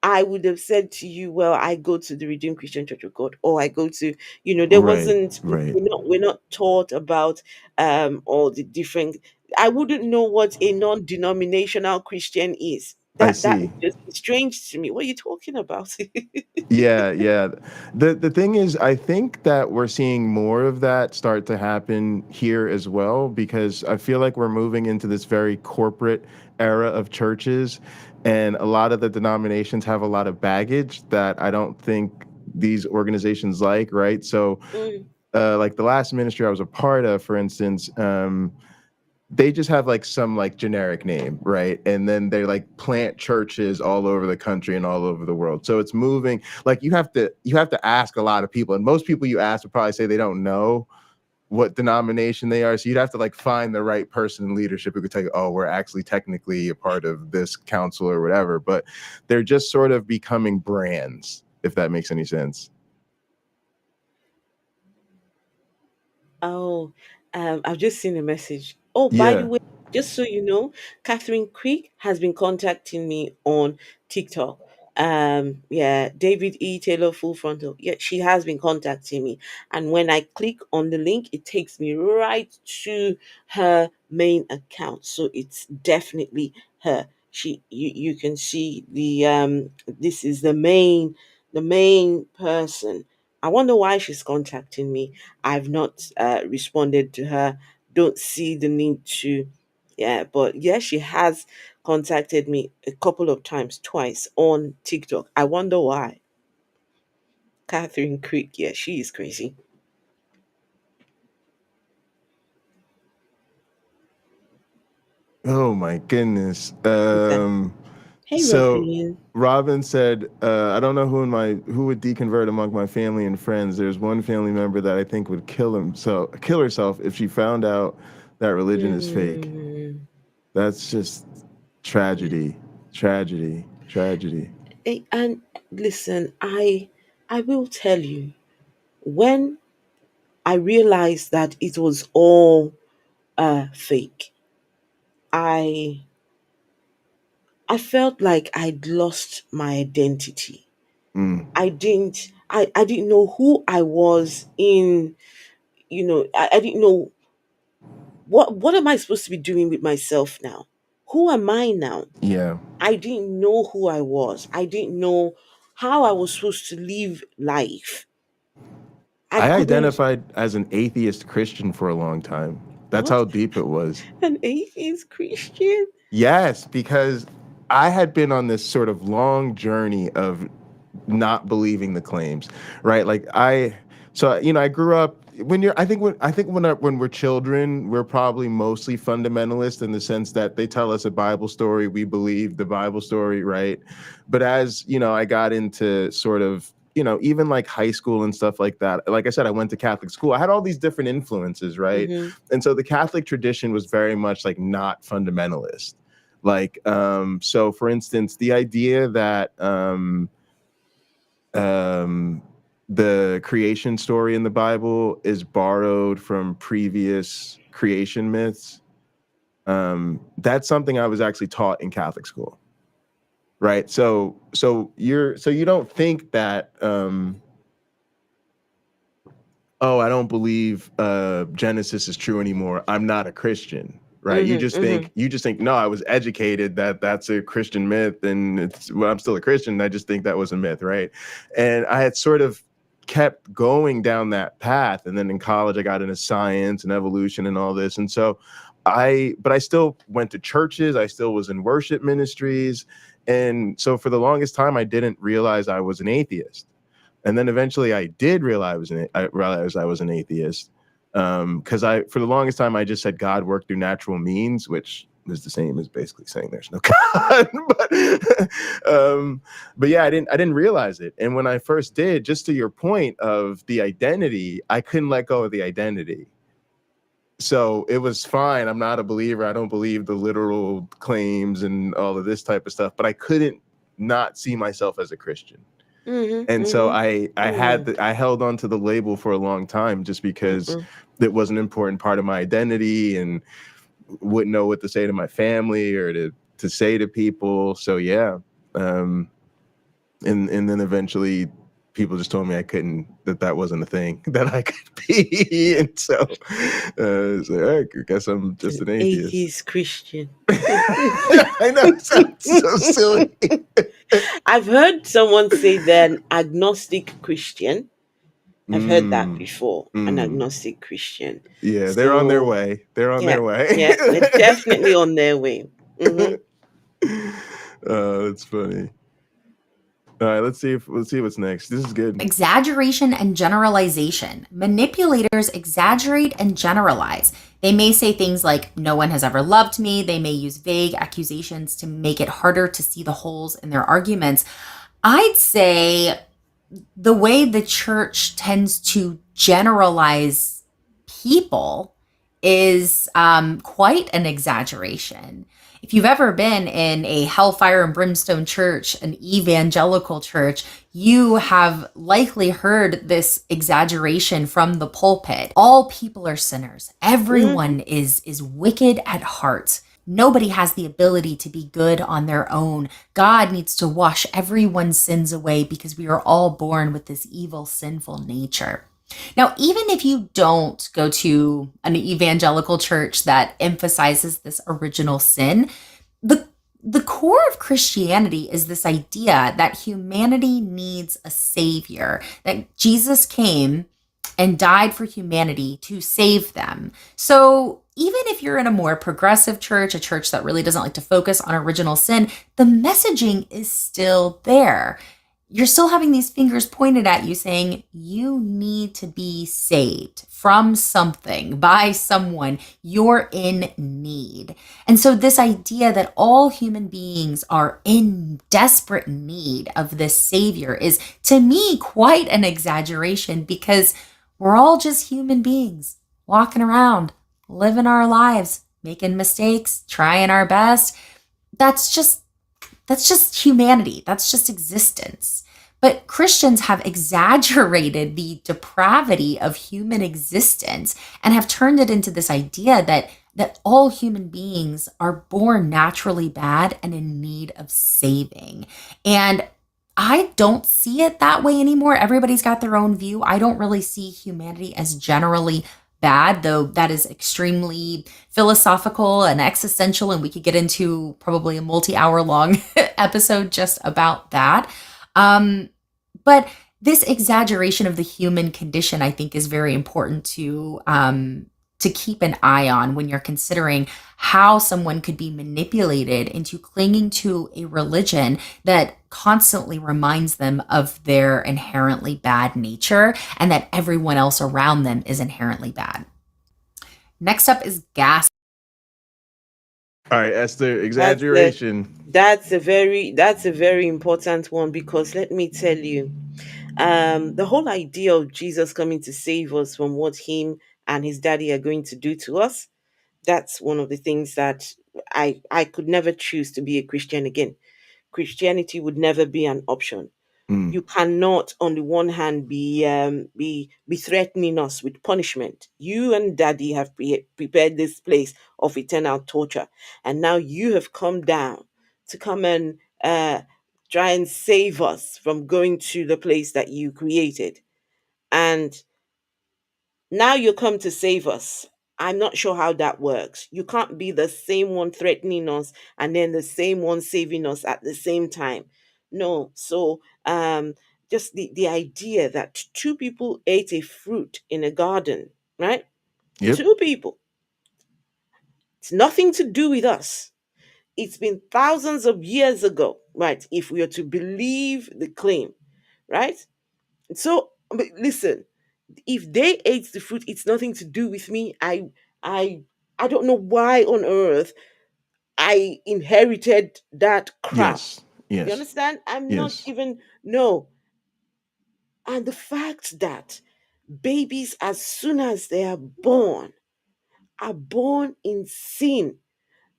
I would have said to you, well, I go to the Redeemed Christian Church of God, or I go to, there Right, wasn't, right. we're not taught about all the different. I wouldn't know what a non-denominational Christian is. I That see. would just be strange to me. What are you talking about? Yeah, yeah. The thing is, I think that we're seeing more of that start to happen here as well, because I feel like we're moving into this very corporate era of churches, and a lot of the denominations have a lot of baggage that I don't think these organizations like, right? So, Mm. like the last ministry I was a part of, for instance, they just have like some like generic name, right? And then they like plant churches all over the country and all over the world. So it's moving. Like you have to ask a lot of people, and most people you ask would probably say they don't know what denomination they are. So you'd have to like find the right person in leadership who could tell you, oh, we're actually technically a part of this council or whatever. But they're just sort of becoming brands, if that makes any sense. Oh, I've just seen a message. Oh, by the Yeah. way, just so you know, Catherine Creek has been contacting me on TikTok. Yeah, David E. Taylor Full Frontal. Yeah, she has been contacting me. And when I click on the link, it takes me right to her main account. So it's definitely her. You can see this is the main person. I wonder why she's contacting me. I've not responded to her. Don't see the need to. Yeah, but yeah, she has contacted me a couple of times, twice on TikTok. I wonder why. Catherine Creek, yeah, she is crazy. Oh my goodness. Okay. Hey, So Robin. Robin said, I don't know who would deconvert among my family and friends. There's one family member that I think would kill herself if she found out that religion is fake. Mm, That's just yeah. tragedy, tragedy, tragedy. And listen, I will tell you, when I realized that it was all fake, I I felt like I'd lost my identity. Mm, I didn't know who I was in, I didn't know what am I supposed to be doing with myself now? Who am I now? yeah. I didn't know who I was. I didn't know how I was supposed to live life. I I couldn't. identified as an atheist Christian for a long time. That's What? how deep it was. An atheist Christian? Yes, because I had been on this sort of long journey of not believing the claims, right? I grew up when we're children, we're probably mostly fundamentalist in the sense that they tell us a Bible story, we believe the Bible story, right? But as I got into sort of even like high school and stuff like that. Like I said, I went to Catholic school. I had all these different influences, right? Mm-hmm. And so the Catholic tradition was very much like not fundamentalist. Like, so for instance, the idea that the creation story in the Bible is borrowed from previous creation myths. That's something I was actually taught in Catholic school, right? So you don't think that, oh, I don't believe Genesis is true anymore, I'm not a Christian, right? You just think no, I was educated that that's a Christian myth, and I'm still a Christian. I just think that was a myth, right? And I had sort of kept going down that path, and then in college I got into science and evolution and all this, and so but I still went to churches, I still was in worship ministries, and so for the longest time I didn't realize I was an atheist. And then eventually I did realize I was an atheist, because for the longest time I just said God worked through natural means, which is the same as basically saying there's no God. But yeah, I didn't realize it. And when I first did, just to your point of the identity, I couldn't let go of the identity. So it was fine. I'm not a believer. I don't believe the literal claims and all of this type of stuff, but I couldn't not see myself as a Christian. And so I held on to the label for a long time just because it was an important part of my identity, and wouldn't know what to say to my family or to say to people. So yeah. And then eventually people just told me that wasn't a thing that I could be. And so it's like, I guess I'm just an atheist. Atheist Christian. I know, it sounds so silly. I've heard someone say they're an agnostic Christian. I've heard that before, an agnostic Christian. Yeah, they're on their way. They're on their way. Yeah, they're definitely on their way. That's funny. All right, let's see what's next. This is good. Exaggeration and generalization. Manipulators exaggerate and generalize. They may say things like, no one has ever loved me. They may use vague accusations to make it harder to see the holes in their arguments. I'd say the way the church tends to generalize people is quite an exaggeration. If you've ever been in a hellfire and brimstone church, an evangelical church, you have likely heard this exaggeration from the pulpit. All people are sinners. Everyone is wicked at heart. Nobody has the ability to be good on their own. God needs to wash everyone's sins away because we are all born with this evil, sinful nature. Now, even if you don't go to an evangelical church that emphasizes this original sin, the core of Christianity is this idea that humanity needs a savior, that Jesus came and died for humanity to save them. So even if you're in a more progressive church, a church that really doesn't like to focus on original sin, the messaging is still there. You're still having these fingers pointed at you saying you need to be saved from something, by someone. You're in need. And so this idea that all human beings are in desperate need of this savior is, to me, quite an exaggeration, because we're all just human beings walking around, living our lives, making mistakes, trying our best. That's just humanity. That's just existence. But Christians have exaggerated the depravity of human existence and have turned it into this idea that all human beings are born naturally bad and in need of saving. And I don't see it that way anymore. Everybody's got their own view. I don't really see humanity as generally bad, though that is extremely philosophical and existential, and we could get into probably a multi-hour long episode just about that. But this exaggeration of the human condition, I think, is very important to keep an eye on when you're considering how someone could be manipulated into clinging to a religion that constantly reminds them of their inherently bad nature and that everyone else around them is inherently bad. Next up is gas. All right, Esther, exaggeration. That's a very important one, because let me tell you, the whole idea of Jesus coming to save us from what him and his daddy are going to do to us, that's one of the things that I could never choose to be a Christian again. Christianity would never be an option. Mm. You cannot, on the one hand, be threatening us with punishment. You and Daddy have prepared this place of eternal torture, and now you have come down to come and try and save us from going to the place that you created. And now you come to save us. I'm not sure how that works. You can't be the same one threatening us and then the same one saving us at the same time. No. So just the idea that two people ate a fruit in a garden, right? Yep. Two people. It's nothing to do with us. It's been thousands of years ago, right? If we are to believe the claim, right? So but listen, if they ate the fruit, it's nothing to do with me. I I don't know why on earth I inherited that crap. Yes. You Yes. understand? I'm not Yes. even no. And the fact that babies, as soon as they are born in sin.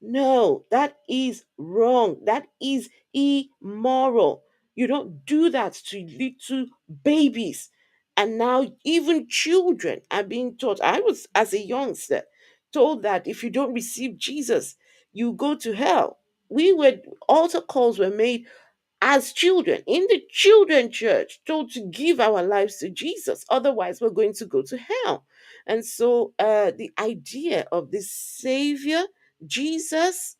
No, that is wrong. That is immoral. You don't do that to little babies. And now even children are being taught. I was, as a youngster, told that if you don't receive Jesus, you go to hell. We were altar calls were made as children in the children church, told to give our lives to Jesus, otherwise we're going to go to hell. And so the idea of this savior Jesus,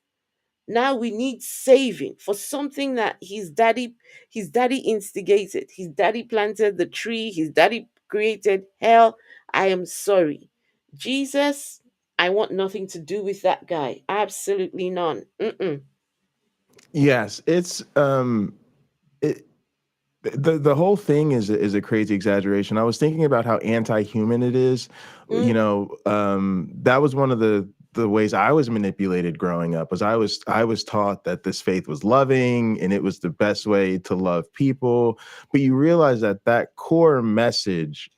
now we need saving for something that his daddy instigated, his daddy planted the tree, his daddy created hell. I am sorry, Jesus, I want nothing to do with that guy, absolutely none. Mm-mm. Yes. It's it, the whole thing is a crazy exaggeration. I was thinking about how anti-human it is. You Mm. know, that was one of the ways I was manipulated growing up. Was I was taught that this faith was loving and it was the best way to love people. But you realize that that core message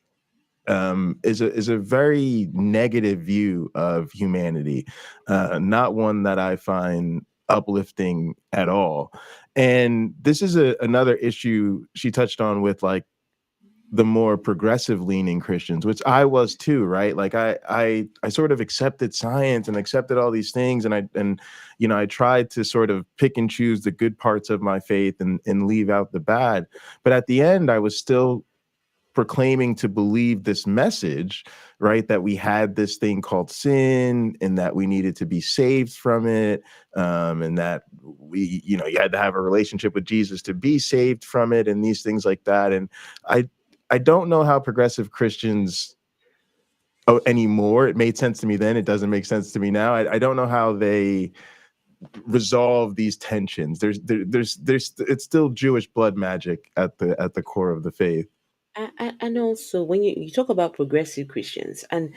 is a very negative view of humanity, not one that I find uplifting at all. And this is another issue she touched on with like the more progressive leaning Christians, which I was too, right? Like I sort of accepted science and accepted all these things, and I tried to sort of pick and choose the good parts of my faith and leave out the bad. But at the end, I was still proclaiming to believe this message, right? That we had this thing called sin and that we needed to be saved from it. And that you had to have a relationship with Jesus to be saved from it and these things like that. And I don't know how progressive Christians anymore. It made sense to me then. It doesn't make sense to me now. I don't know how they resolve these tensions. There's it's still Jewish blood magic at the core of the faith. And also, when you talk about progressive Christians, and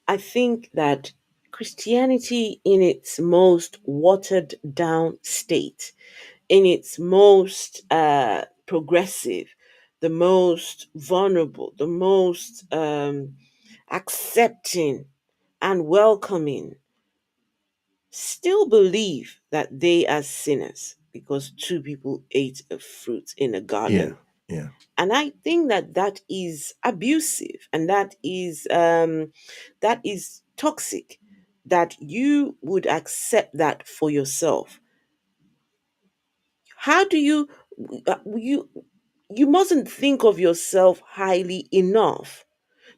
I think that Christianity in its most watered down state, in its most progressive, the most vulnerable, the most accepting and welcoming, still believe that they are sinners because two people ate a fruit in a Yeah. garden. Yeah. And I think that that is abusive, and that is toxic, that you would accept that for yourself. How do you mustn't think of yourself highly enough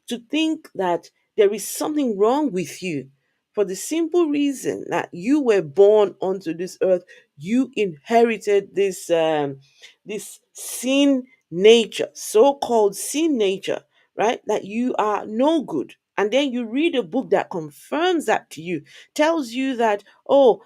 to think that there is something wrong with you, for the simple reason that you were born onto this earth. You inherited this sin nature, so-called sin nature, right? That you are no good. And then you read a book that confirms that to you, tells you that, oh,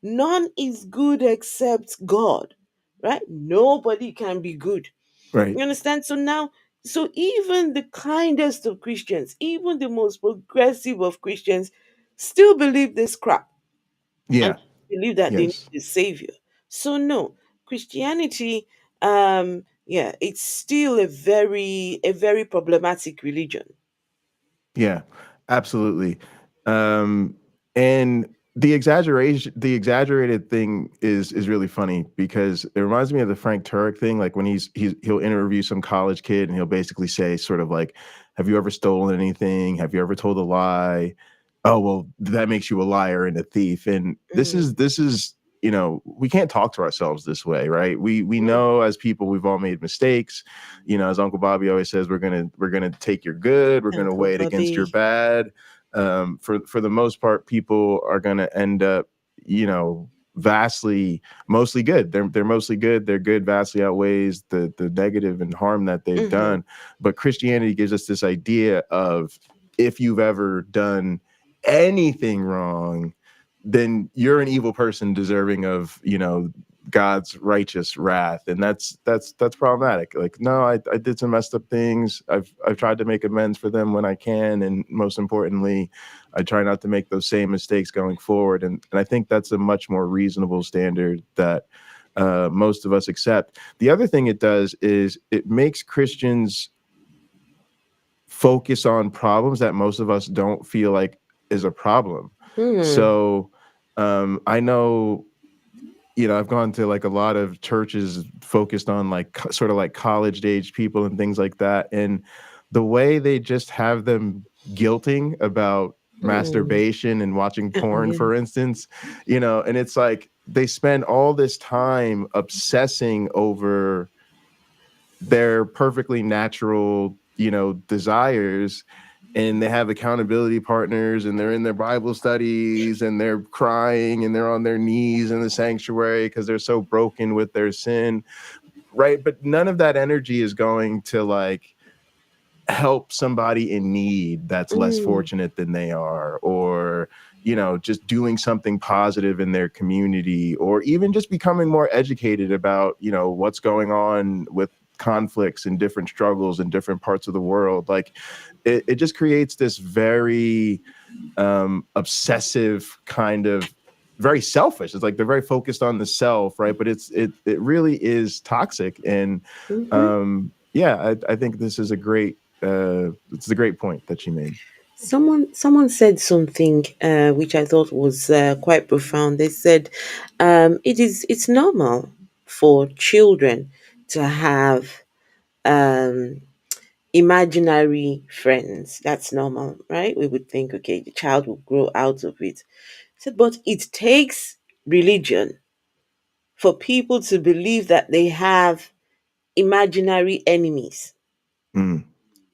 none is good except God, right? Nobody can be good. Right. You understand? So now, so even the kindest of Christians, even the most progressive of Christians, still believe this crap and Yeah. believe that they need Yes. a savior. So no, Christianity, yeah, it's still a very problematic religion. Yeah. Absolutely. And the exaggerated thing is really funny because it reminds me of the Frank Turek thing. Like when he'll interview some college kid and he'll basically say sort of like, have you ever stolen anything? Have you ever told a lie? Oh, well, that makes you a liar and a thief. And this is, you know, we can't talk to ourselves this way, right? We know as people we've all made mistakes. You know, as Uncle Bobby always says, we're gonna take your good, we're gonna Uncle weigh it against your Bobby. bad. For the most part, people are going to end up, you know, mostly good. They're mostly good. Their good vastly outweighs the negative and harm that they've done. But Christianity gives us this idea of if you've ever done anything wrong, then you're an evil person deserving of, you know, God's righteous wrath, and that's problematic. Like, no, I did some messed up things. I've tried to make amends for them when I can, and most importantly, I try not to make those same mistakes going forward. And I think that's a much more reasonable standard that most of us accept. The other thing it does is it makes Christians focus on problems that most of us don't feel like is a problem. So I know, you know, I've gone to like a lot of churches focused on like sort of like college age people and things like that. And the way they just have them guilting about masturbation and watching porn, for instance, you know, and it's like they spend all this time obsessing over their perfectly natural, you know, desires, and they have accountability partners and they're in their Bible studies and they're crying and they're on their knees in the sanctuary because they're so broken with their sin, right? But none of that energy is going to like help somebody in need that's less fortunate than they are, or, you know, just doing something positive in their community, or even just becoming more educated about, you know, what's going on with conflicts and different struggles in different parts of the world. Like it just creates this very obsessive kind of, very selfish. It's like they're very focused on the self, right? But it really is toxic. And yeah, I think this is a great it's a great point that she made. Someone said something which I thought was quite profound. They said it's normal for children to have um, imaginary friends. That's normal, right? We would think, okay, the child will grow out of it. So, but it takes religion for people to believe that they have imaginary enemies, Mm,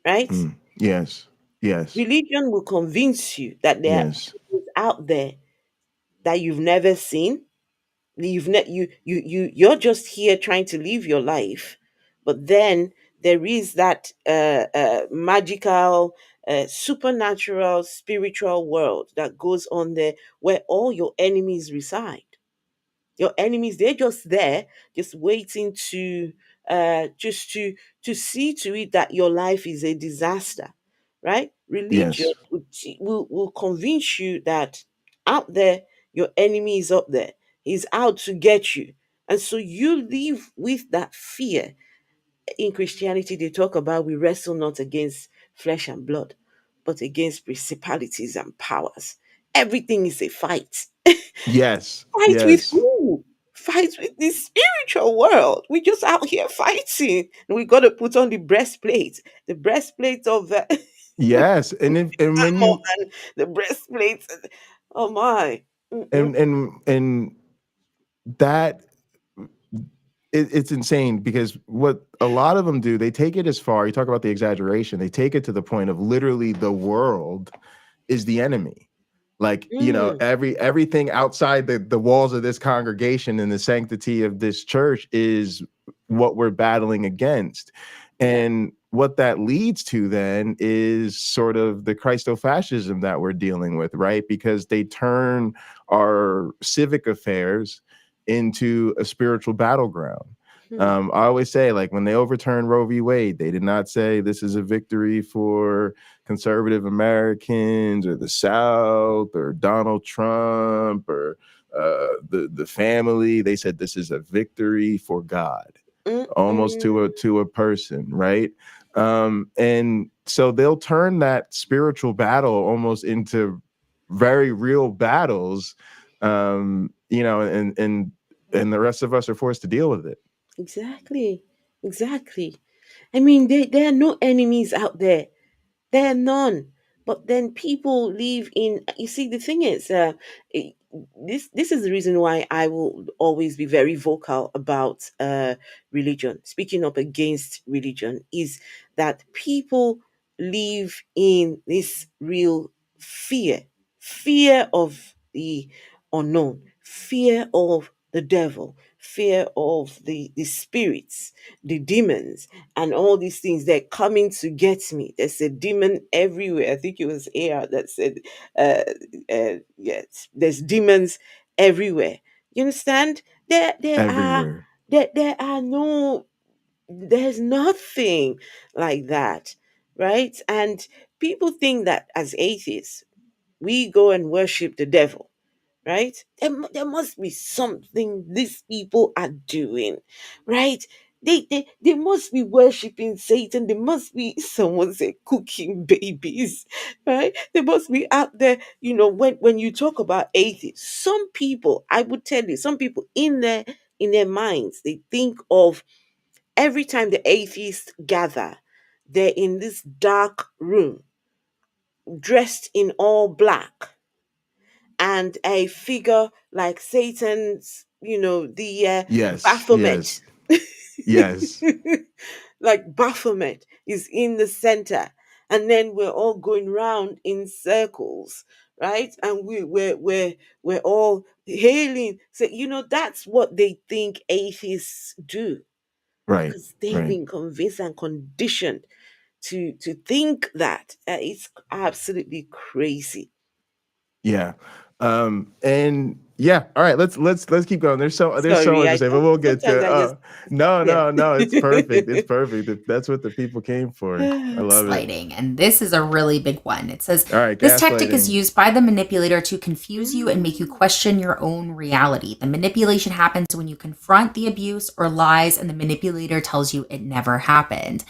right? yes, yes, Religion will convince you that there are yes, enemies out there that you've never seen. You're just here trying to live your life, but then there is that magical, supernatural, spiritual world that goes on there where all your enemies reside. Your enemies, they're just there, just waiting to just to see to it that your life is a disaster, right? Religion yes, will convince you that out there your enemy is up there, he's out to get you, and so you live with that fear. In Christianity they talk about we wrestle not against flesh and blood, but against principalities and powers. Everything is a fight. yes, Fight with yes, who? Fight with the spiritual world. We just out here fighting. And we got to put on the breastplate of yes. And when armor, you and the breastplate. Oh my. Mm-mm. and that it's insane because what a lot of them do, they take it as far. You talk about the exaggeration. They take it to the point of literally the world is the enemy. Like, you know, Mm. everything outside the walls of this congregation and the sanctity of this church is what we're battling against. Yeah. And what that leads to then is sort of the Christofascism that we're dealing with, right? Because they turn our civic affairs into a spiritual battleground. Hmm. I always say, like, when they overturned Roe v. Wade, they did not say this is a victory for conservative Americans or the South or Donald Trump or the family. They said this is a victory for God, almost Mm-mm. to a person, right? And so they'll turn that spiritual battle almost into very real battles, you know, and the rest of us are forced to deal with it. Exactly. Exactly. I mean, there are no enemies out there. There are none. But then people live in. You see, the thing is, i- this is the reason why I will always be very vocal about religion. Speaking up against religion is that people live in this real fear, fear of the unknown, fear of the devil, fear of the spirits, the demons, and all these things. They're coming to get me. There's a demon everywhere. I think it was AR that said, yes, there's demons everywhere. You understand? Everywhere. There are no, there's nothing like that, right? And people think that as atheists, we go and worship the devil, right? There must be something these people are doing, right? They must be worshiping Satan. They must be, someone say, cooking babies, right? They must be out there, when you talk about atheists, some people, I would tell you, some people in their minds, they think of every time the atheists gather, they're in this dark room, dressed in all black, and a figure like Satan's, the Yes, Baphomet, yes, yes. like Baphomet is in the center, and then we're all going round in circles, right? And we're all hailing. So that's what they think atheists do, Right, because they've right. been convinced and conditioned to think that. It's absolutely crazy. Yeah. And yeah, all right, let's keep going. There's so Sorry, much to say, but we'll get sometimes to I just, no, yeah. no, no, it's perfect. It's perfect. That's what the people came for. I love it. Gaslighting, and this is a really big one. It says, All right, this tactic is gaslighting. used by the manipulator to confuse you and make you question your own reality. The manipulation happens when you confront the abuse or lies and the manipulator tells you it never happened.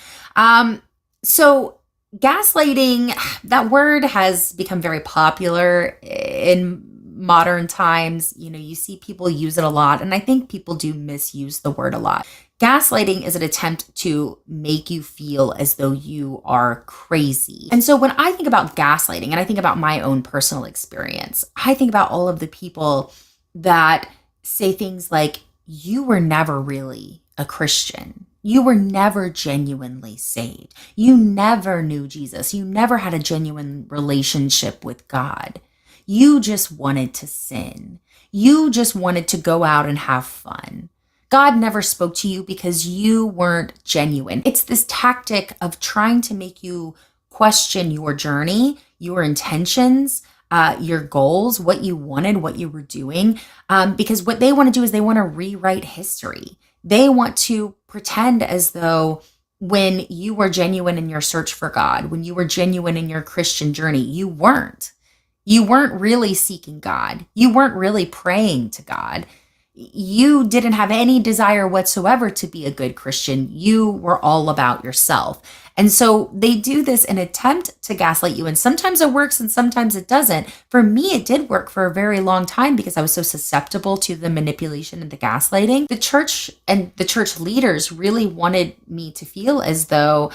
So gaslighting, that word has become very popular in modern times. You see people use it a lot, and I think people do misuse the word a lot. Gaslighting is an attempt to make you feel as though you are crazy. And so when I think about gaslighting and I think about my own personal experience, I think about all of the people that say things like, you were never really a Christian. You were never genuinely saved. You never knew Jesus. You never had a genuine relationship with God. You just wanted to sin. You just wanted to go out and have fun. God never spoke to you because you weren't genuine. It's this tactic of trying to make you question your journey, your intentions, your goals, what you wanted, what you were doing. Because what they want to do is they want to rewrite history. They want to pretend as though when you were genuine in your search for God, when you were genuine in your Christian journey, you weren't. You weren't really seeking God. You weren't really praying to God. You didn't have any desire whatsoever to be a good Christian. You were all about yourself. And so they do this in an attempt to gaslight you. And sometimes it works and sometimes it doesn't. For me, it did work for a very long time because I was so susceptible to the manipulation and the gaslighting. The church and the church leaders really wanted me to feel as though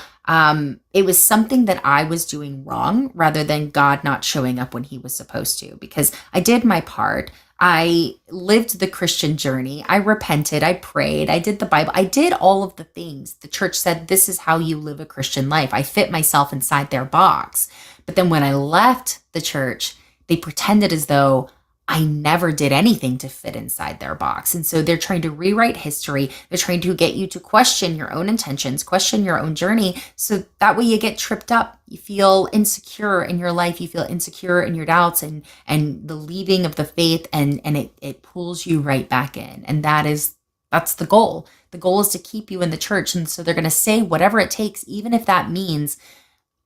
it was something that I was doing wrong rather than God not showing up when he was supposed to, because I did my part. I lived the Christian journey. I repented. I prayed. I did the Bible. I did all of the things. The church said, this is how you live a Christian life. I fit myself inside their box. But then when I left the church, they pretended as though I never did anything to fit inside their box. And so they're trying to rewrite history. They're trying to get you to question your own intentions, question your own journey. So that way you get tripped up. You feel insecure in your life. You feel insecure in your doubts and the leaving of the faith. And it pulls you right back in. And that's the goal. The goal is to keep you in the church. And so they're going to say whatever it takes, even if that means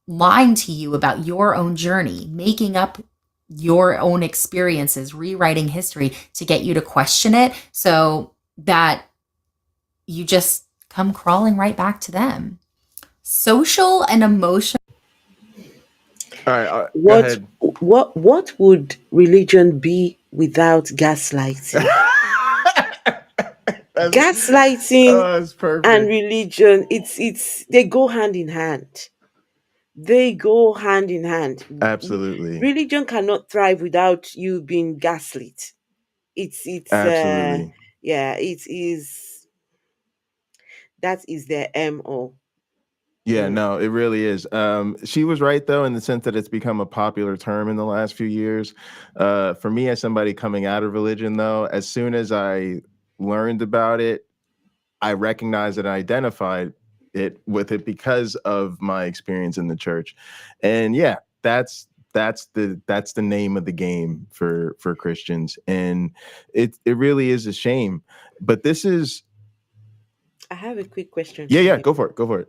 lying to you about your own journey, making up your own experiences, rewriting history to get you to question it so that you just come crawling right back to them. Social and emotional. All right, go What ahead. what would religion be without gaslighting? That's, Gaslighting oh, that's and perfect. religion, it's they go hand in hand. They go hand in hand. Absolutely. Religion cannot thrive without you being gaslit. It's Absolutely. yeah, it is, that is their MO. Yeah, Mm. no, it really is. She was right though, in the sense that it's become a popular term in the last few years. For me, as somebody coming out of religion, though, as soon as I learned about it, I recognized and identified it with it because of my experience in the church. And yeah, that's the name of the game for Christians. And it really is a shame. But this is, I have a quick question yeah, for yeah, you. go for it. Go for it.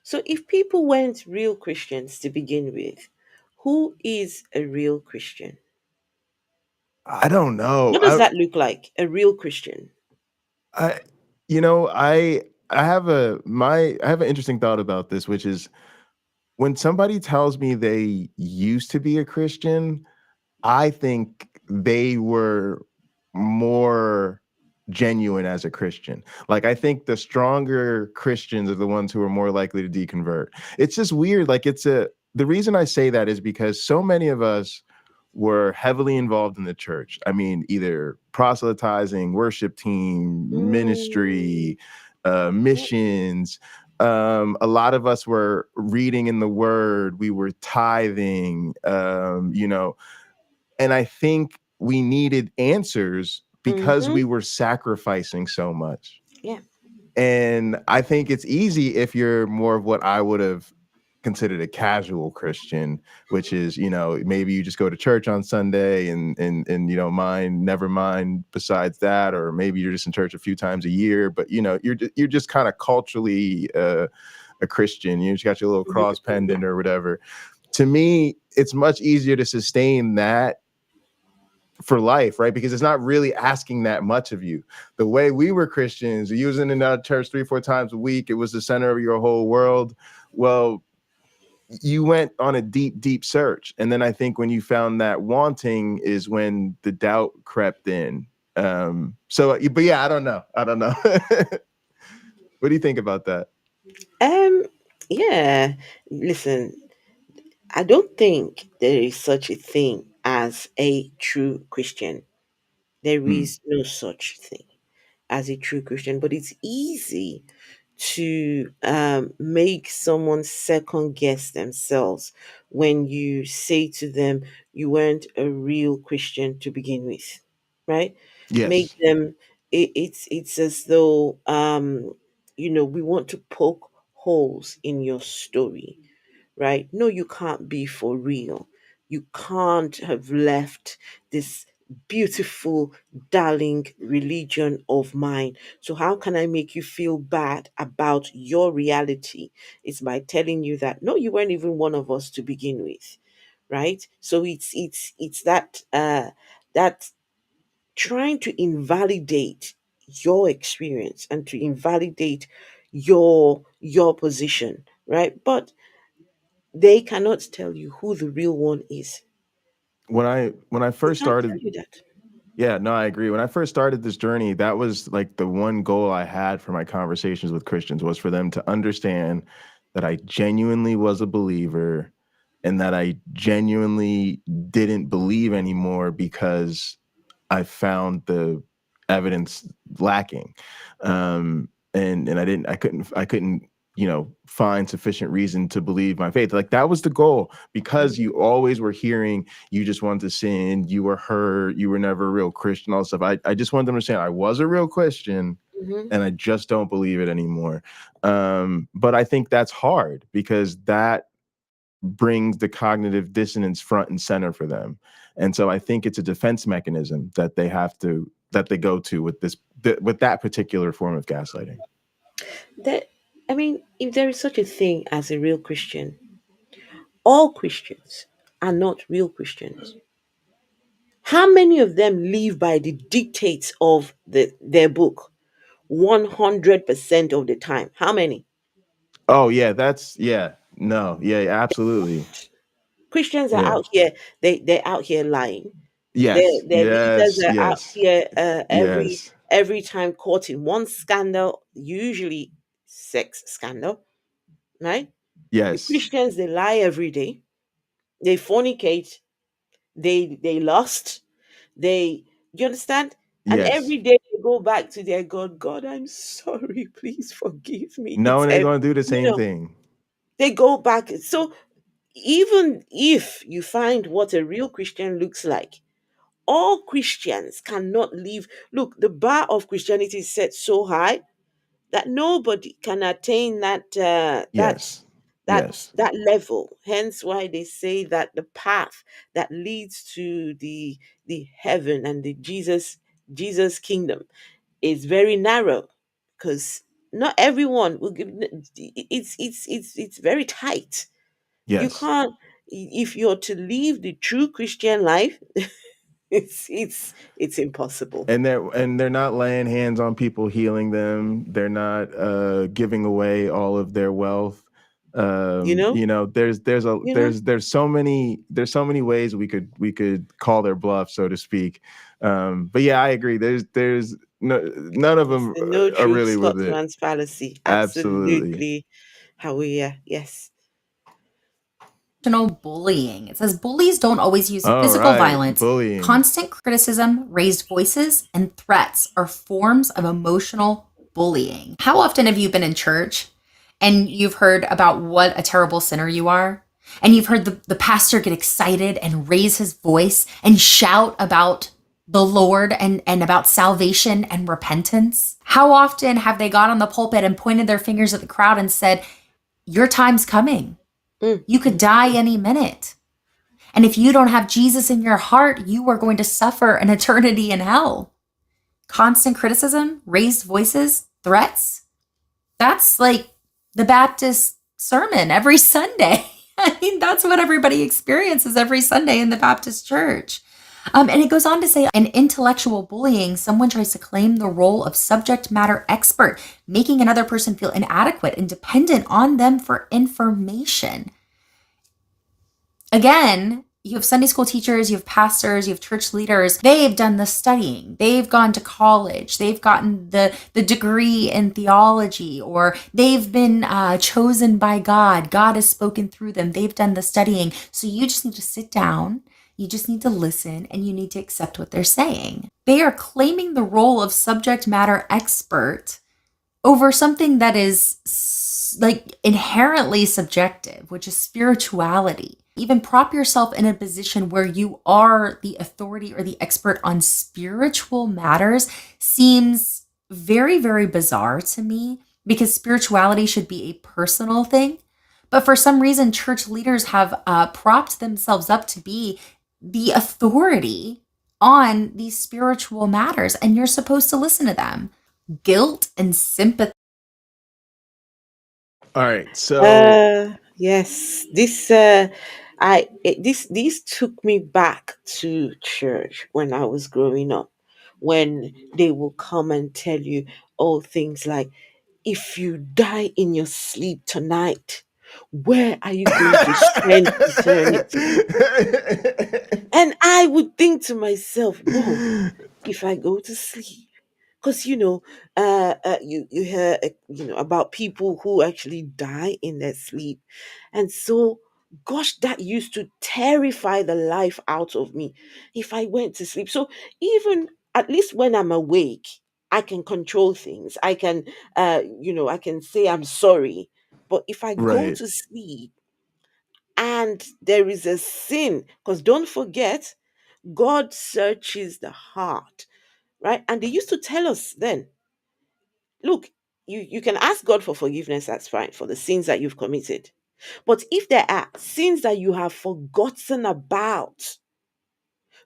So, if people weren't real Christians to begin with, who is a real Christian? I don't know. What does that look like? A real Christian? I you know, I have an interesting thought about this, which is when somebody tells me they used to be a Christian, I think they were more genuine as a Christian. Like, I think the stronger Christians are the ones who are more likely to deconvert. It's just weird. Like, the reason I say that is because so many of us were heavily involved in the church. I mean, either proselytizing, worship team, Mm, ministry, missions. A lot of us were reading in the word, we were tithing, and I think we needed answers because mm-hmm. we were sacrificing so much. Yeah. And I think it's easy if you're more of what I would have considered a casual Christian, which is, maybe you just go to church on Sunday and you don't mind, never mind besides that, or maybe you're just in church a few times a year, but you're just kind of culturally a Christian. You just got your little cross pendant or whatever. To me, it's much easier to sustain that for life, right? Because it's not really asking that much of you. The way we were Christians, you was in and out of church 3-4 times a week. It was the center of your whole world. Well, you went on a deep, deep search. And then I think when you found that wanting is when the doubt crept in. But yeah, I don't know. I don't know. What do you think about that? Um. Yeah. Listen, I don't think there is such a thing as a true Christian. There Hmm. is no such thing as a true Christian, but it's easy to make someone second guess themselves when you say to them you weren't a real Christian to begin with, right? Make Yes. them, it's as though we want to poke holes in your story, right? No, you can't be for real. You can't have left this beautiful, darling religion of mine. So, how can I make you feel bad about your reality? It's by telling you that no, you weren't even one of us to begin with, right? So it's that trying to invalidate your experience and to invalidate your position, right? But they cannot tell you who the real one is. When I They first can't tell started, you that. yeah, no, I agree. When I first started this journey, that was like the one goal I had for my conversations with Christians, was for them to understand that I genuinely was a believer and that I genuinely didn't believe anymore because I found the evidence lacking. And I couldn't, find sufficient reason to believe my faith. Like, that was the goal, because you always were hearing you just wanted to sin, you were hurt, you were never a real Christian, all this stuff. I just wanted them to understand I was a real Christian Hmm. and I just don't believe it anymore. But I think that's hard because that brings the cognitive dissonance front and center for them. And so I think it's a defense mechanism that they go to with that particular form of gaslighting. That, I mean, if there is such a thing as a real Christian, all Christians are not real Christians. How many of them live by the dictates of their book? 100% of the time. How many? Oh yeah, that's, yeah, no, yeah, absolutely. Christians are Yeah. out here. They're out here lying. Yes. Their leaders Yes. are out Yes. here Yes. every time caught in one scandal, usually sex scandal, right? The Yes. Christians, they lie every day. They fornicate. They lust. They, you understand? And Yes. every day they go back to their God. God, I'm sorry. Please forgive me. It's Knowing they're going to do the you same know thing. they go back. So even if you find what a real Christian looks like, all Christians cannot live. Look, the bar of Christianity is set so high that nobody can attain Yes. Yes. that level. Hence why they say that the path that leads to the heaven and the Jesus kingdom is very narrow, because not everyone will give. It's very tight. You Yes. can't, if you're to live the true Christian life. It's impossible. And they're not laying hands on people, healing them. They're not giving away all of their wealth. You know, you know. There's so many ways we could call their bluff, so to speak. But yeah, I agree. There's none of It's them the no are truth really with it. Scotsman's fallacy. Absolutely. Absolutely. However, yes. Bullying. It says bullies don't always use All physical right, violence. bullying. Constant criticism, raised voices, and threats are forms of emotional bullying. How often have you been in church and you've heard about what a terrible sinner you are? And you've heard the pastor get excited and raise his voice and shout about the Lord and about salvation and repentance? How often have they got on the pulpit and pointed their fingers at the crowd and said, your time's coming. Mm. You could die any minute. And if you don't have Jesus in your heart, you are going to suffer an eternity in hell. Constant criticism, raised voices, threats. That's like the Baptist sermon every Sunday. I mean, that's what everybody experiences every Sunday in the Baptist church. And it goes on to say, in intellectual bullying, someone tries to claim the role of subject matter expert, making another person feel inadequate and dependent on them for information. Again, you have Sunday school teachers, you have pastors, you have church leaders. They've done the studying. They've gone to college. They've gotten the degree in theology, or they've been chosen by God. God has spoken through them. They've done the studying. So you just need to sit down. You just need to listen, and you need to accept what they're saying. They are claiming the role of subject matter expert over something that is like inherently subjective, which is spirituality. Even prop yourself in a position where you are the authority or the expert on spiritual matters seems very, very bizarre to me, because spirituality should be a personal thing. But for some reason, church leaders have propped themselves up to be the authority on these spiritual matters, and you're supposed to listen to them. Guilt and sympathy. All right, so Yes. This took me back to church when I was growing up, when they will come and tell you, oh, things like, if you die in your sleep tonight, where are you going to spend eternity? And I would think to myself, whoa, if I go to sleep, because you hear about people who actually die in their sleep, and so, gosh, that used to terrify the life out of me if I went to sleep. So even, at least when I'm awake, I can control things. I can say I'm sorry. But if I go right. to sleep and there is a sin, because don't forget, God searches the heart, right? And they used to tell us then, look, you can ask God for forgiveness, that's fine, for the sins that you've committed. But if there are sins that you have forgotten about,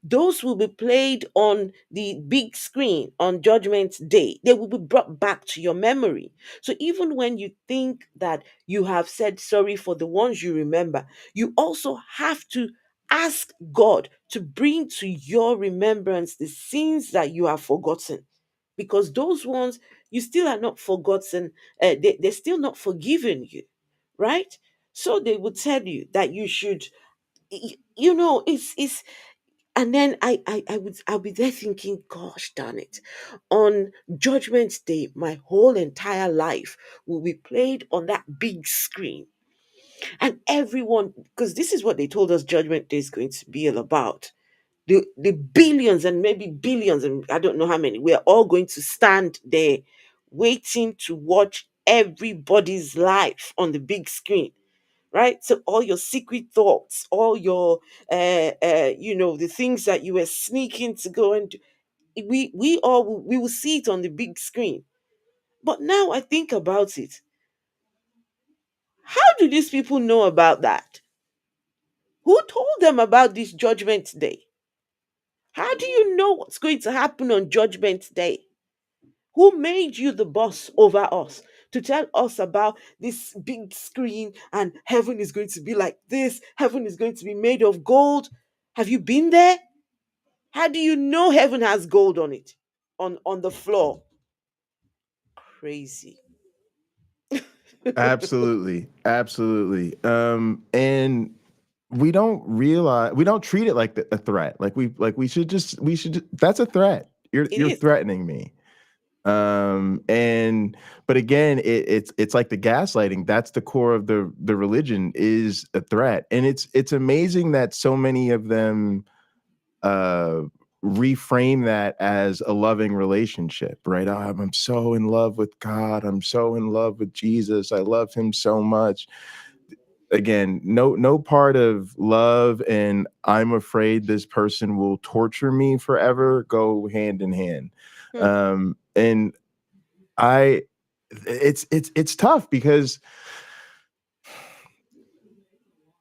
those will be played on the big screen on Judgment Day. They will be brought back to your memory. So even when you think that you have said sorry for the ones you remember, you also have to ask God to bring to your remembrance the sins that you have forgotten. Because those ones, you still are not forgotten, they're still not forgiven you, right? So they will tell you that you should You know, it's and then I'll be there thinking, gosh darn it, on Judgment Day, my whole entire life will be played on that big screen, and everyone, because this is what they told us Judgment Day is going to be all about. The billions and maybe billions, and I don't know how many, we're all going to stand there waiting to watch everybody's life on the big screen, right? So all your secret thoughts, all your the things that you were sneaking to go and do, we will see it on the big screen. But now I think about it, how do these people know about that? Who told them about this Judgment Day? How do you know what's going to happen on Judgment Day? Who made you the boss over us to tell us about this big screen and heaven is going to be like this? Heaven is going to be made of gold. Have you been there? How do you know heaven has gold on it? On the floor. Crazy. Absolutely, absolutely. And we don't treat it like a threat. We should just, that's a threat. It You're is. threatening me. And but again, it's like the gaslighting. That's the core of the religion, is a threat. And it's amazing that so many of them uh reframe that as a loving relationship, right? Oh, I'm so in love with God. I'm so in love with Jesus. I love him so much. Again, no part of love and I'm afraid this person will torture me forever go hand in hand. Hmm. And I it's tough because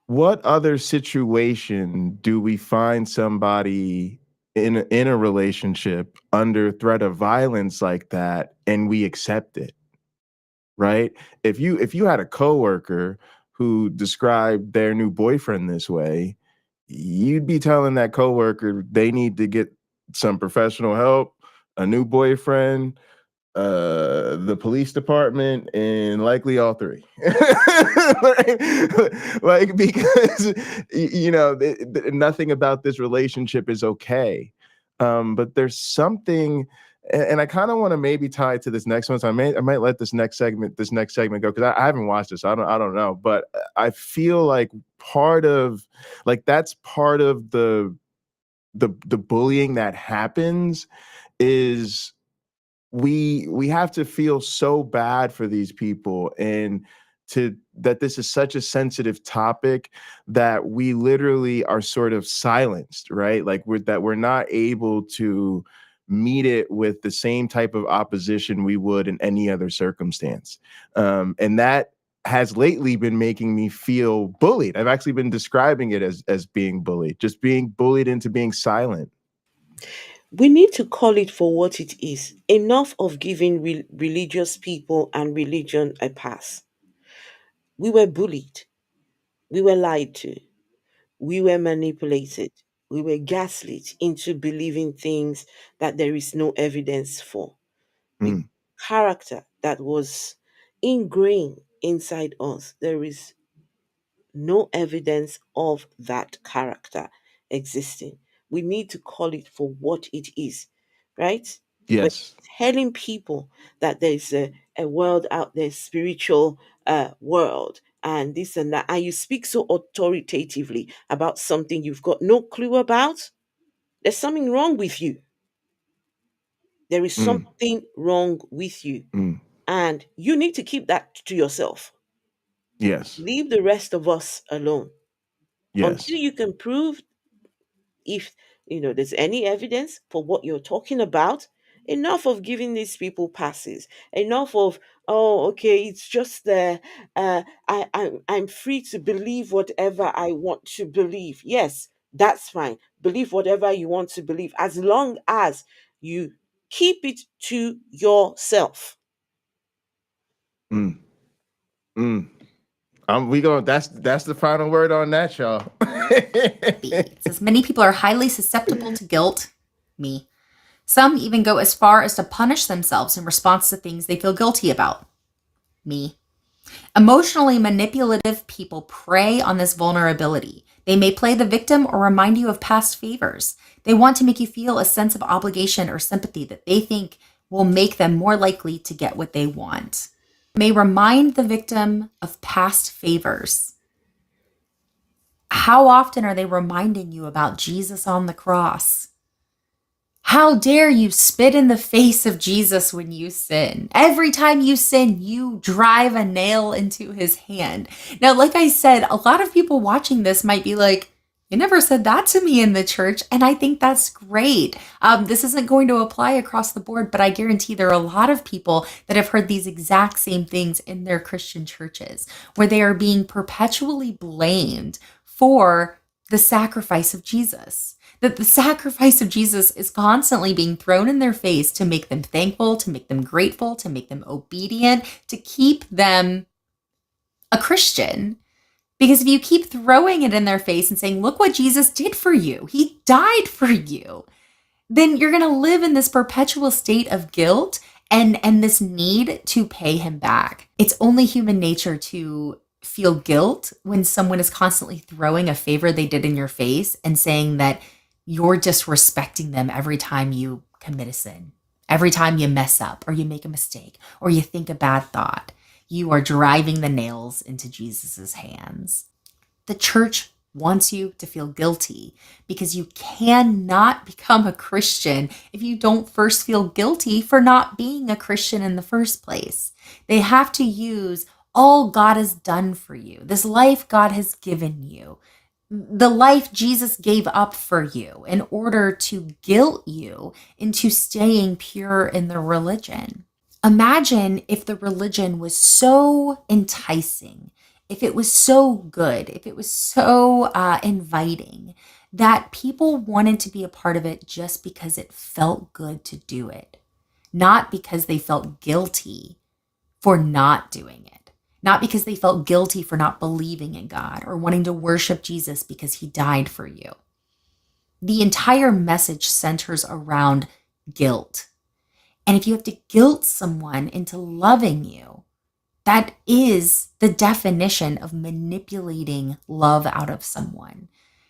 what other situation do we find somebody in a relationship under threat of violence like that and we accept it, right? If you had a coworker who described their new boyfriend this way, you'd be telling that coworker they need to get some professional help, a new boyfriend, the police department, and likely all three. Because nothing about this relationship is okay. But there's something, and I kind of want to maybe tie it to this next one. So I might let this next segment go because I haven't watched this. So I don't know, but I feel like that's part of the bullying that happens is we have to feel so bad for these people, and that this is such a sensitive topic that we literally are sort of silenced, right? Like we're not able to meet it with the same type of opposition we would in any other circumstance. And that has lately been making me feel bullied. I've actually been describing it as being bullied, just being bullied into being silent. We need to call it for what it is. Enough of giving religious people and religion a pass. We were bullied. We were lied to. We were manipulated. We were gaslit into believing things that there is no evidence for. The Mm, character that was ingrained inside us, there is no evidence of that character existing. We need to call it for what it is, right? We're yes. telling people that there's a world out there, spiritual world, and this and that, and you speak so authoritatively about something you've got no clue about. There's something wrong with you. There is Mm, something wrong with you, mm, and you need to keep that to yourself. yes. Leave the rest of us alone until Yes. you can prove, if there's any evidence for what you're talking about. Enough of giving these people passes. Enough of, oh, okay, it's just there. I'm free to believe whatever I want to believe. Yes, that's fine. Believe whatever you want to believe, as long as you keep it to yourself. Mm, mm. That's the final word on that, y'all. It says many people are highly susceptible to guilt. Me. Some even go as far as to punish themselves in response to things they feel guilty about. Me. Emotionally manipulative people prey on this vulnerability. They may play the victim or remind you of past favors. They want to make you feel a sense of obligation or sympathy that they think will make them more likely to get what they want. May remind the victim of past favors. How often are they reminding you about Jesus on the cross? How dare you spit in the face of Jesus when you sin? Every time you sin, you drive a nail into his hand. Now, like I said, a lot of people watching this might be like, you never said that to me in the church. And I think that's great. This isn't going to apply across the board, but I guarantee there are a lot of people that have heard these exact same things in their Christian churches, where they are being perpetually blamed for the sacrifice of Jesus. That the sacrifice of Jesus is constantly being thrown in their face to make them thankful, to make them grateful, to make them obedient, to keep them a Christian. Because if you keep throwing it in their face and saying, look what Jesus did for you, he died for you, then you're going to live in this perpetual state of guilt and this need to pay him back. It's only human nature to feel guilt when someone is constantly throwing a favor they did in your face and saying that you're disrespecting them every time you commit a sin, every time you mess up or you make a mistake or you think a bad thought. You are driving the nails into Jesus's hands. The church wants you to feel guilty because you cannot become a Christian if you don't first feel guilty for not being a Christian in the first place. They have to use all God has done for you, this life God has given you, the life Jesus gave up for you in order to guilt you into staying pure in the religion. Imagine if the religion was so enticing, if it was so good, if it was so inviting that people wanted to be a part of it just because it felt good to do it, not because they felt guilty for not doing it. Not because they felt guilty for not believing in God or wanting to worship Jesus because he died for you. The entire message centers around guilt. And if you have to guilt someone into loving you, that is the definition of manipulating love out of someone.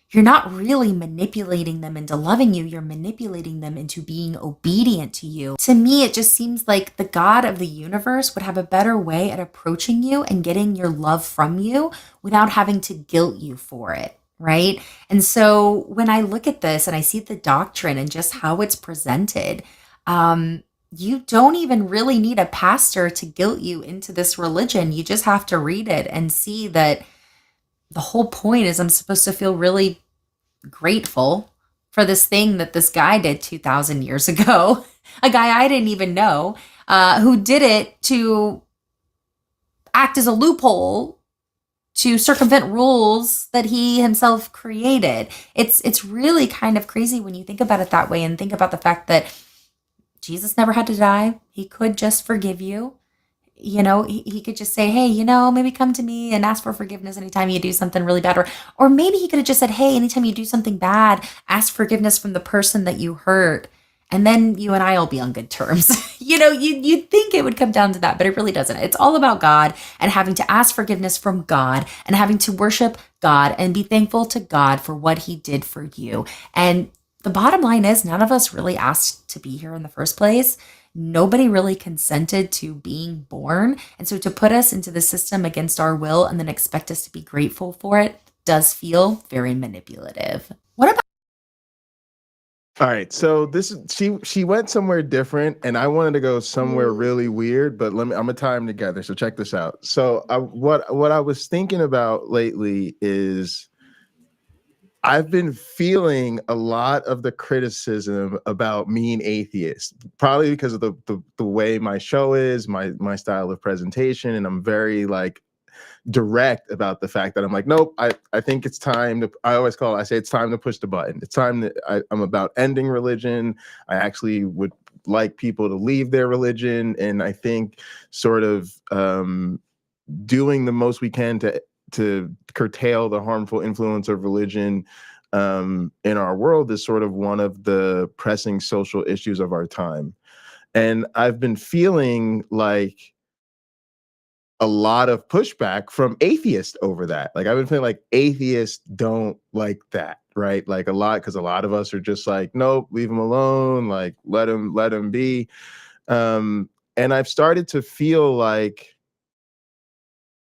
You're not really manipulating them into loving you. You're manipulating them into being obedient to you. To me, it just seems like the God of the universe would have a better way at approaching you and getting your love from you without having to guilt you for it, right? And so when I look at this and I see the doctrine and just how it's presented, you don't even really need a pastor to guilt you into this religion. You just have to read it and see that the whole point is I'm supposed to feel really grateful for this thing that this guy did 2,000 years ago, a guy I didn't even know, who did it to act as a loophole to circumvent rules that he himself created. It's really kind of crazy when you think about it that way and think about the fact that Jesus never had to die. He could just forgive you. You know, he could just say, hey, maybe come to me and ask for forgiveness anytime you do something really bad. Or maybe he could have just said, hey, anytime you do something bad, ask forgiveness from the person that you hurt. And then you and I will be on good terms. You'd think it would come down to that, but it really doesn't. It's all about God and having to ask forgiveness from God and having to worship God and be thankful to God for what he did for you. And the bottom line is none of us really asked to be here in the first place. Nobody really consented to being born. And so to put us into the system against our will and then expect us to be grateful for it does feel very manipulative. What about? All right, so she went somewhere different, and I wanted to go somewhere really weird, but I'm gonna tie them together. So check this out. So what I was thinking about lately is I've been feeling a lot of the criticism about me an atheist, probably because of the way my show is, my style of presentation, and I'm very direct about the fact that I'm like, nope, I think it's time to, I say it's time to push the button. It's time that I'm about ending religion. I actually would like people to leave their religion. And I think sort of doing the most we can to curtail the harmful influence of religion in our world is sort of one of the pressing social issues of our time. And I've been feeling like a lot of pushback from atheists over that. Like, I've been feeling like atheists don't like that, right? Like, a lot, because a lot of us are just like, nope, leave him alone, like let him be. And I've started to feel like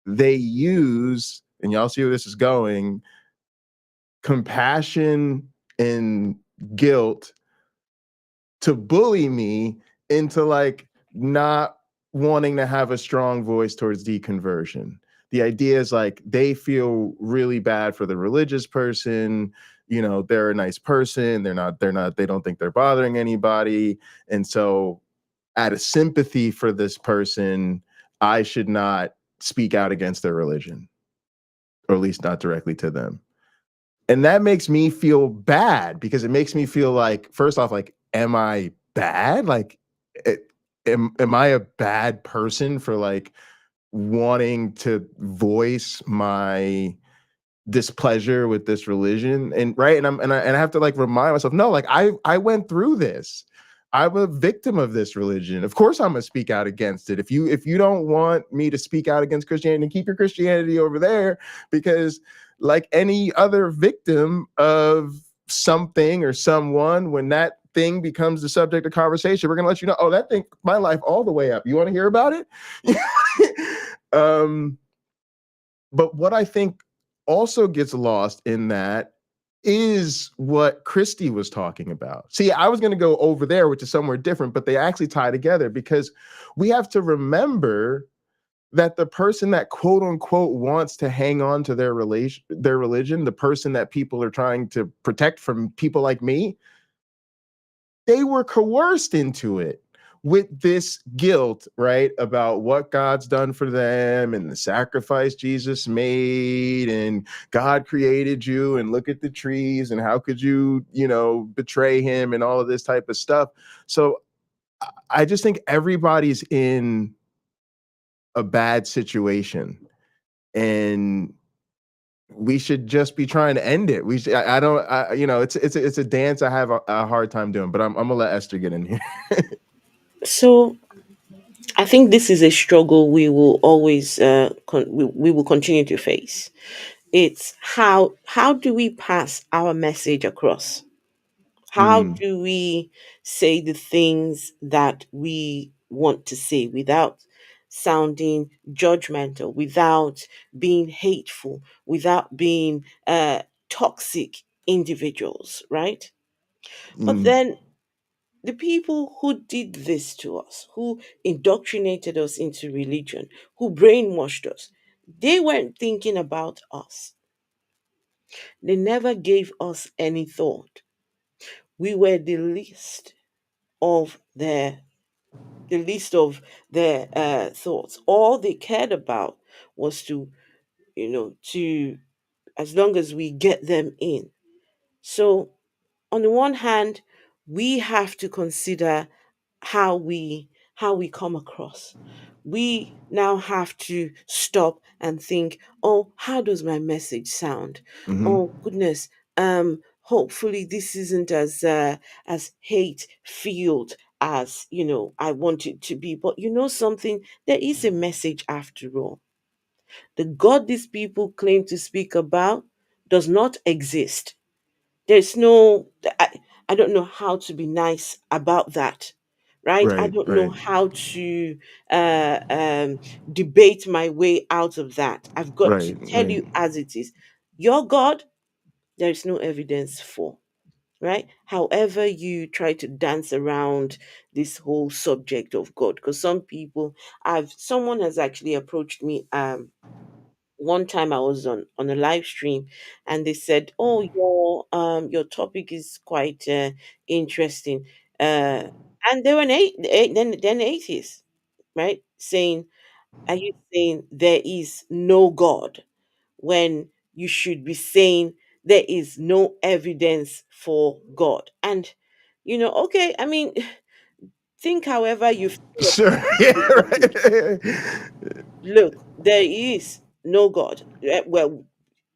they use, and y'all see where this is going, compassion and guilt to bully me into like not wanting to have a strong voice towards deconversion. The idea is like they feel really bad for the religious person. You know, they're a nice person. They don't think they're bothering anybody. And so out of sympathy for this person, I should not speak out against their religion, or at least not directly to them. And that makes me feel bad, because it makes me feel like, first off, like, am I bad? Like, am I a bad person for like wanting to voice my displeasure with this religion? And right, and I have to like remind myself, no, like I went through this. I'm a victim of this religion. Of course, I'm gonna speak out against it. If you don't want me to speak out against Christianity, keep your Christianity over there, because like any other victim of something or someone, when that thing becomes the subject of conversation, we're gonna let you know, oh, that thing, my life all the way up. You want to hear about it? But what I think also gets lost in that is what Christy was talking about. See, I was going to go over there, which is somewhere different, but they actually tie together, because we have to remember that the person that quote unquote wants to hang on to their religion, the person that people are trying to protect from people like me, they were coerced into it with this guilt, right, about what God's done for them and the sacrifice Jesus made, and God created you, and look at the trees, and how could you, betray him, and all of this type of stuff. So I just think everybody's in a bad situation, and we should just be trying to end it. We should, I don't, it's a dance I have a hard time doing, but I'm gonna let Esther get in here. So I think this is a struggle we will always we will continue to face. It's how do we pass our message across? How Mm, do we say the things that we want to say without sounding judgmental, without being hateful, without being toxic individuals, right? But mm, then the people who did this to us, who indoctrinated us into religion, who brainwashed us, they weren't thinking about us. They never gave us any thought. We were of the least of their thoughts. All they cared about was to as long as we get them in. So on the one hand, we have to consider how we come across. We now have to stop and think, oh, how does my message sound? mm-hmm. Oh goodness, hopefully this isn't as hate filled as I want it to be. But you know something, there is a message after all. The God these people claim to speak about does not exist. There's no I don't know how to be nice about that, right? I Right, don't know right, how to uh um debate my way out of that. I've got to right, tell right. you as it is. Your God, there is no evidence for, right? However you try to dance around this whole subject of God, because some people, I've someone has actually approached me one time I was on a live stream, and they said, "Oh, your topic is quite interesting," and they were then atheists, right? Saying, "Are you saying there is no God when you should be saying there is no evidence for God?" And okay, I mean, think however you feel Sure. about Yeah, the topic. right. Look, there is no God. Well,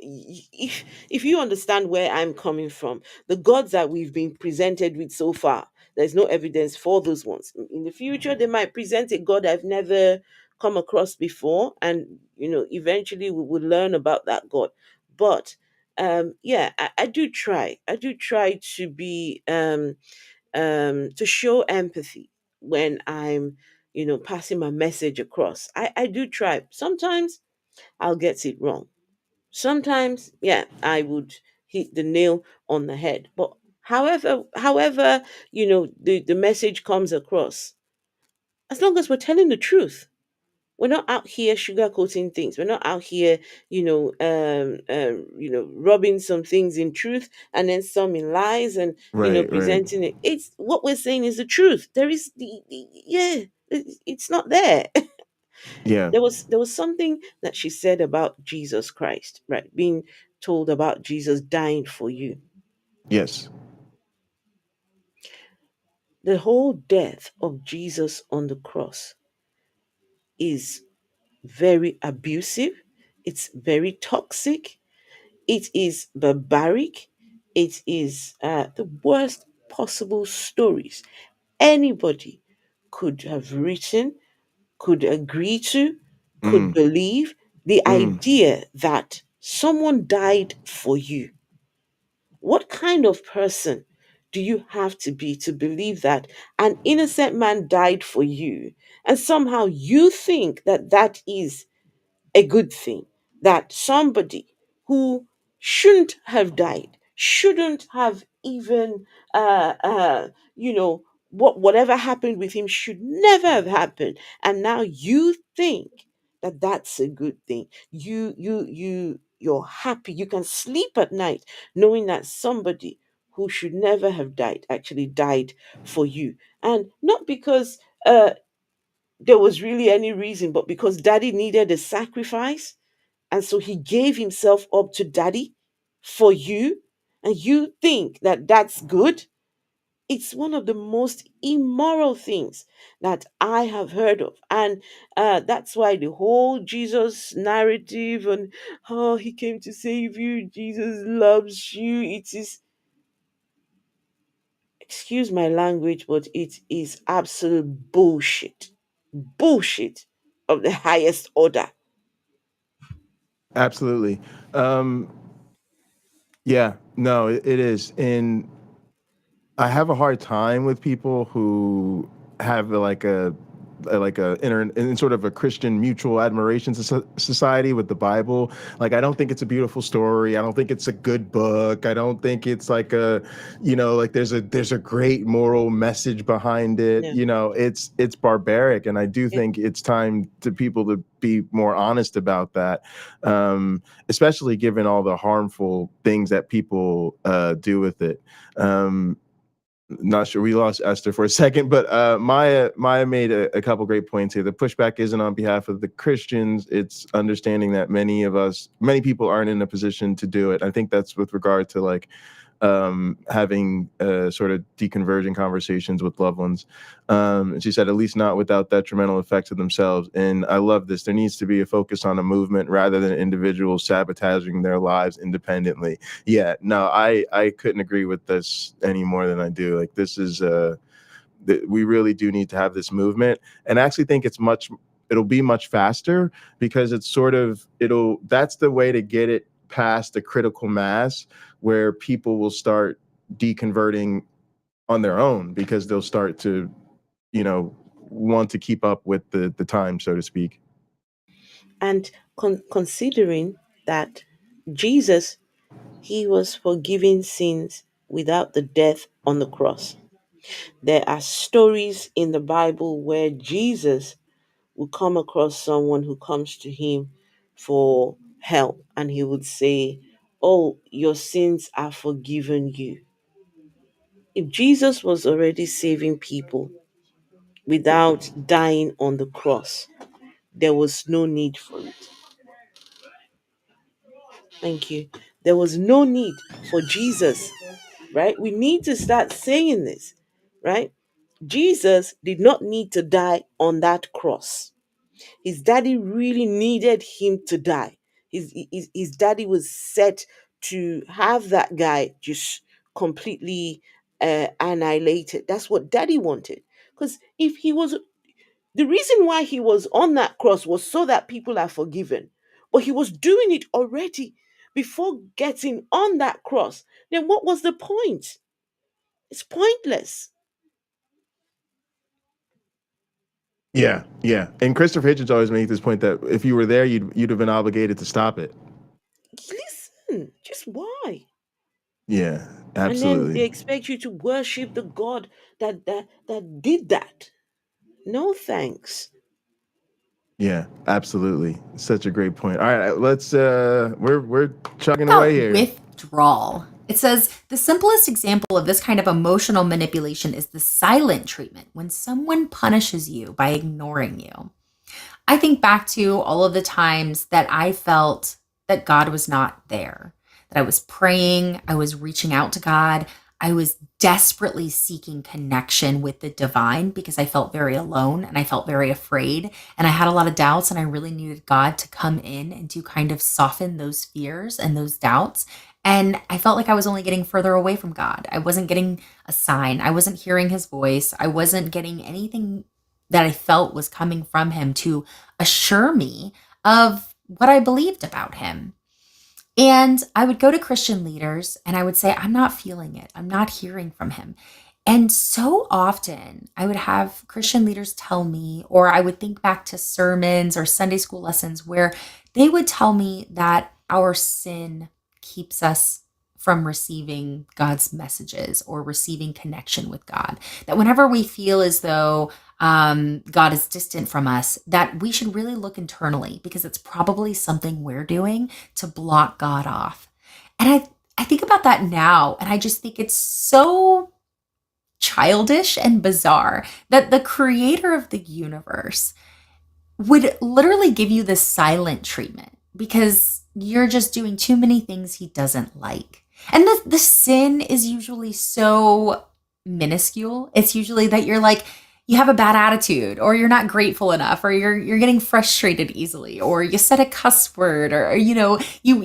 if you understand where I'm coming from, the gods that we've been presented with so far, there's no evidence for those ones. In the future, they might present a God I've never come across before, and eventually we would learn about that God. But yeah, I do try. I do try to be to show empathy when I'm passing my message across. I do try. Sometimes I'll get it wrong. Sometimes, yeah, I would hit the nail on the head. But however, the message comes across, as long as we're telling the truth, we're not out here sugarcoating things. We're not out here, rubbing some things in truth and then some in lies, and Right, right. presenting it. It's what we're saying is the truth. There is yeah, it's not there. Yeah. There was something that she said about Jesus Christ, right? Being told about Jesus dying for you. Yes. The whole death of Jesus on the cross is very abusive. It's very toxic. It is barbaric. It is the worst possible stories anybody could have written, could agree to, could Mm, believe. The mm, idea that someone died for you. What kind of person do you have to believe that an innocent man died for you, and somehow you think that that is a good thing, that somebody who shouldn't have died, shouldn't have even, whatever happened with him should never have happened, and now you think that that's a good thing. You're happy. You can sleep at night knowing that somebody who should never have died actually died for you, and not because there was really any reason, but because daddy needed a sacrifice. And so he gave himself up to daddy for you. And you think that that's good? It's one of the most immoral things that I have heard of. And that's why the whole Jesus narrative and how he came to save you, Jesus loves you, it is, excuse my language, but it is absolute bullshit. Bullshit of the highest order. absolutely. Um, yeah, no, it is. And I have a hard time with people who have like a in sort of a Christian mutual admiration society with the Bible. Like, I don't think it's a beautiful story. I don't think it's a good book. I don't think it's like like there's a great moral message behind it. Yeah. It's barbaric, and I do Yeah. think it's time to people to be more honest about that, especially given all the harmful things that people do with it. Not sure, we lost Esther for a second, but Maya made a couple great points here. The pushback isn't on behalf of the Christians. It's understanding that many people aren't in a position to do it. I think that's with regard to like having sort of deconversion conversations with loved ones. And she said, at least not without detrimental effects to themselves. And I love this. There needs to be a focus on a movement rather than individuals sabotaging their lives independently. Yeah, no, I couldn't agree with this any more than I do. Like, this is we really do need to have this movement, and I actually think it'll be much faster because that's the way to get it past the critical mass where people will start deconverting on their own because they'll start to want to keep up with the time, so to speak. And considering that Jesus, he was forgiving sins without the death on the cross. There are stories in the Bible where Jesus will come across someone who comes to him for help, and he would say, "Oh, your sins are forgiven you." If Jesus was already saving people without dying on the cross, there was no need for it. Thank you. There was no need for Jesus, right? We need to start saying this, right? Jesus did not need to die on that cross. His daddy really needed him to die. His daddy was set to have that guy just completely annihilated. That's what daddy wanted. Because if he was The reason why he was on that cross was so that people are forgiven. But he was doing it already before getting on that cross. Then what was the point? It's pointless. Yeah, yeah. And Christopher Hitchens always makes this point that if you were there, you'd have been obligated to stop it. Listen, just why? Yeah, And then they absolutely. expect you to worship the God that did that. No thanks. Yeah, absolutely. Such a great point. All right, let's we're chugging away About here. withdrawal. It says the simplest example of this kind of emotional manipulation is the silent treatment when someone punishes you by ignoring you. I think back to all of the times that I felt that God was not there, that I was praying, I was reaching out to God, I was desperately seeking connection with the divine because I felt very alone and I felt very afraid and I had a lot of doubts and I really needed God to come in and to kind of soften those fears and those doubts. And I felt like I was only getting further away from God. I wasn't getting a sign. I wasn't hearing his voice. I wasn't getting anything that I felt was coming from him to assure me of what I believed about him. And I would go to Christian leaders and I would say, I'm not feeling it. I'm not hearing from him. And so often I would have Christian leaders tell me, or I would think back to sermons or Sunday school lessons where they would tell me that our sin keeps us from receiving God's messages or receiving connection with God. That whenever we feel as though God is distant from us, that we should really look internally because it's probably something we're doing to block God off. And I think about that now and I just think it's so childish and bizarre that the creator of the universe would literally give you the silent treatment because you're just doing too many things he doesn't like. And the sin is usually so minuscule. It's usually that you're like, you have a bad attitude or you're not grateful enough or you're getting frustrated easily or you said a cuss word or you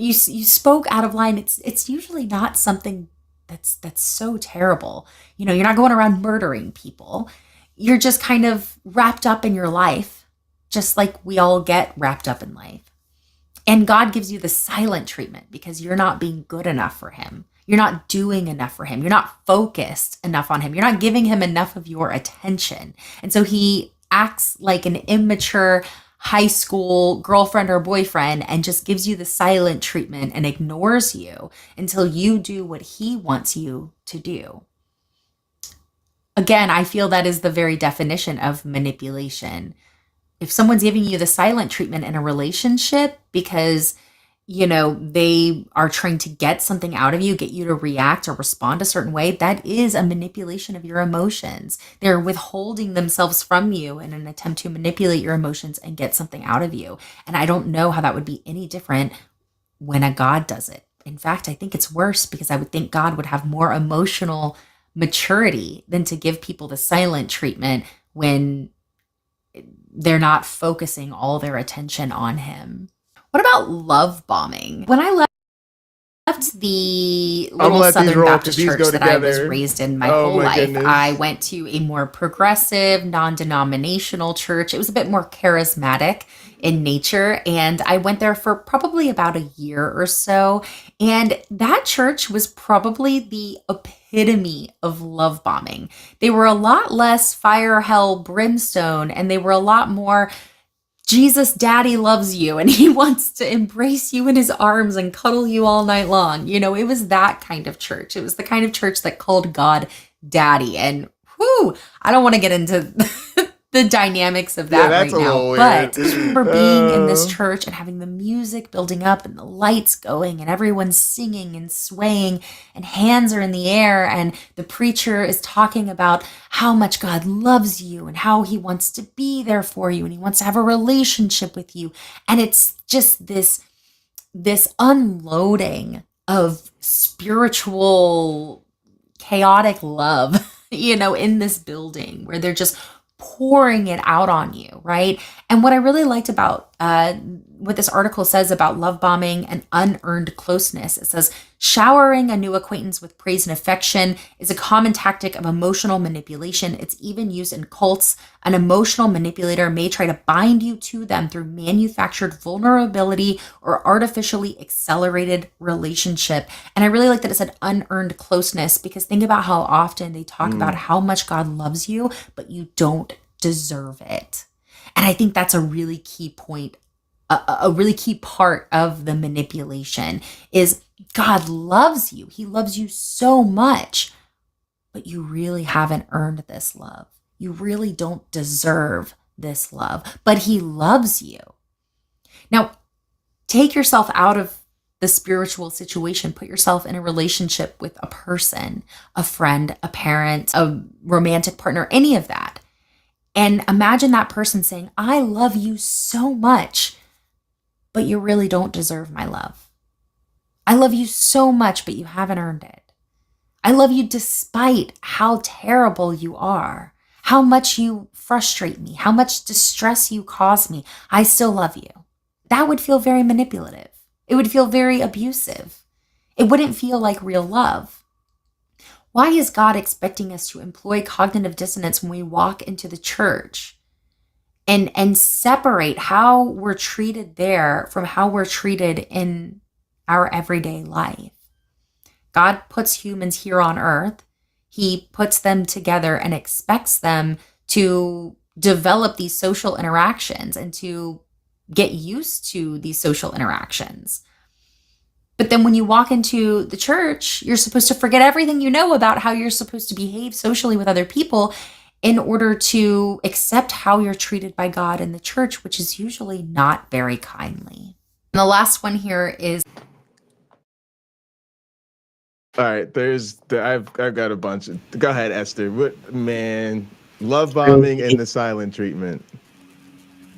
spoke out of line. It's usually not something that's so terrible. You're not going around murdering people. You're just kind of wrapped up in your life, just like we all get wrapped up in life. And God gives you the silent treatment because you're not being good enough for him. You're not doing enough for him. You're not focused enough on him. You're not giving him enough of your attention. And so he acts like an immature high school girlfriend or boyfriend and just gives you the silent treatment and ignores you until you do what he wants you to do. Again, I feel that is the very definition of manipulation. If someone's giving you the silent treatment in a relationship because they are trying to get something out of you, get you to react or respond a certain way, that is a manipulation of your emotions. They're withholding themselves from you in an attempt to manipulate your emotions and get something out of you. And I don't know how that would be any different when a God does it. In fact, I think it's worse because I would think God would have more emotional maturity than to give people the silent treatment when they're not focusing all their attention on him. What about love bombing? When I left the little Southern Baptist church that I was raised in my whole life, goodness. I went to a more progressive, non-denominational church. It was a bit more charismatic in nature. And I went there for probably about a year or so. And that church was probably the epitome of love bombing. They were a lot less fire, hell, brimstone, and they were a lot more Jesus daddy loves you and he wants to embrace you in his arms and cuddle you all night long. It was that kind of church. It was the kind of church that called God daddy. And I don't want to get into the dynamics of that right now. But I just remember being in this church and having the music building up and the lights going and everyone's singing and swaying and hands are in the air and the preacher is talking about how much God loves you and how he wants to be there for you and he wants to have a relationship with you. And it's just this unloading of spiritual chaotic love, in this building where they're just pouring it out on you, right? And what I really liked about what this article says about love bombing and unearned closeness. It says, showering a new acquaintance with praise and affection is a common tactic of emotional manipulation. It's even used in cults. An emotional manipulator may try to bind you to them through manufactured vulnerability or artificially accelerated relationship. And I really like that it said unearned closeness, because think about how often they talk about how much God loves you, but you don't deserve it. And I think that's a really key point, a really key part of the manipulation is God loves you. He loves you so much, but you really haven't earned this love. You really don't deserve this love, but he loves you. Now, take yourself out of the spiritual situation. Put yourself in a relationship with a person, a friend, a parent, a romantic partner, any of that. And imagine that person saying, I love you so much, but you really don't deserve my love. I love you so much, but you haven't earned it. I love you despite how terrible you are, how much you frustrate me, how much distress you cause me. I still love you. That would feel very manipulative. It would feel very abusive. It wouldn't feel like real love. Why is God expecting us to employ cognitive dissonance when we walk into the church and separate how we're treated there from how we're treated in our everyday life? God puts humans here on earth. He puts them together and expects them to develop these social interactions and to get used to these social interactions. But then when you walk into the church, you're supposed to forget everything you know about how you're supposed to behave socially with other people in order to accept how you're treated by God in the church, which is usually not very kindly. And the last one here is... All right, I've got a bunch of. Go ahead, Esther. What man? Love bombing and the silent treatment.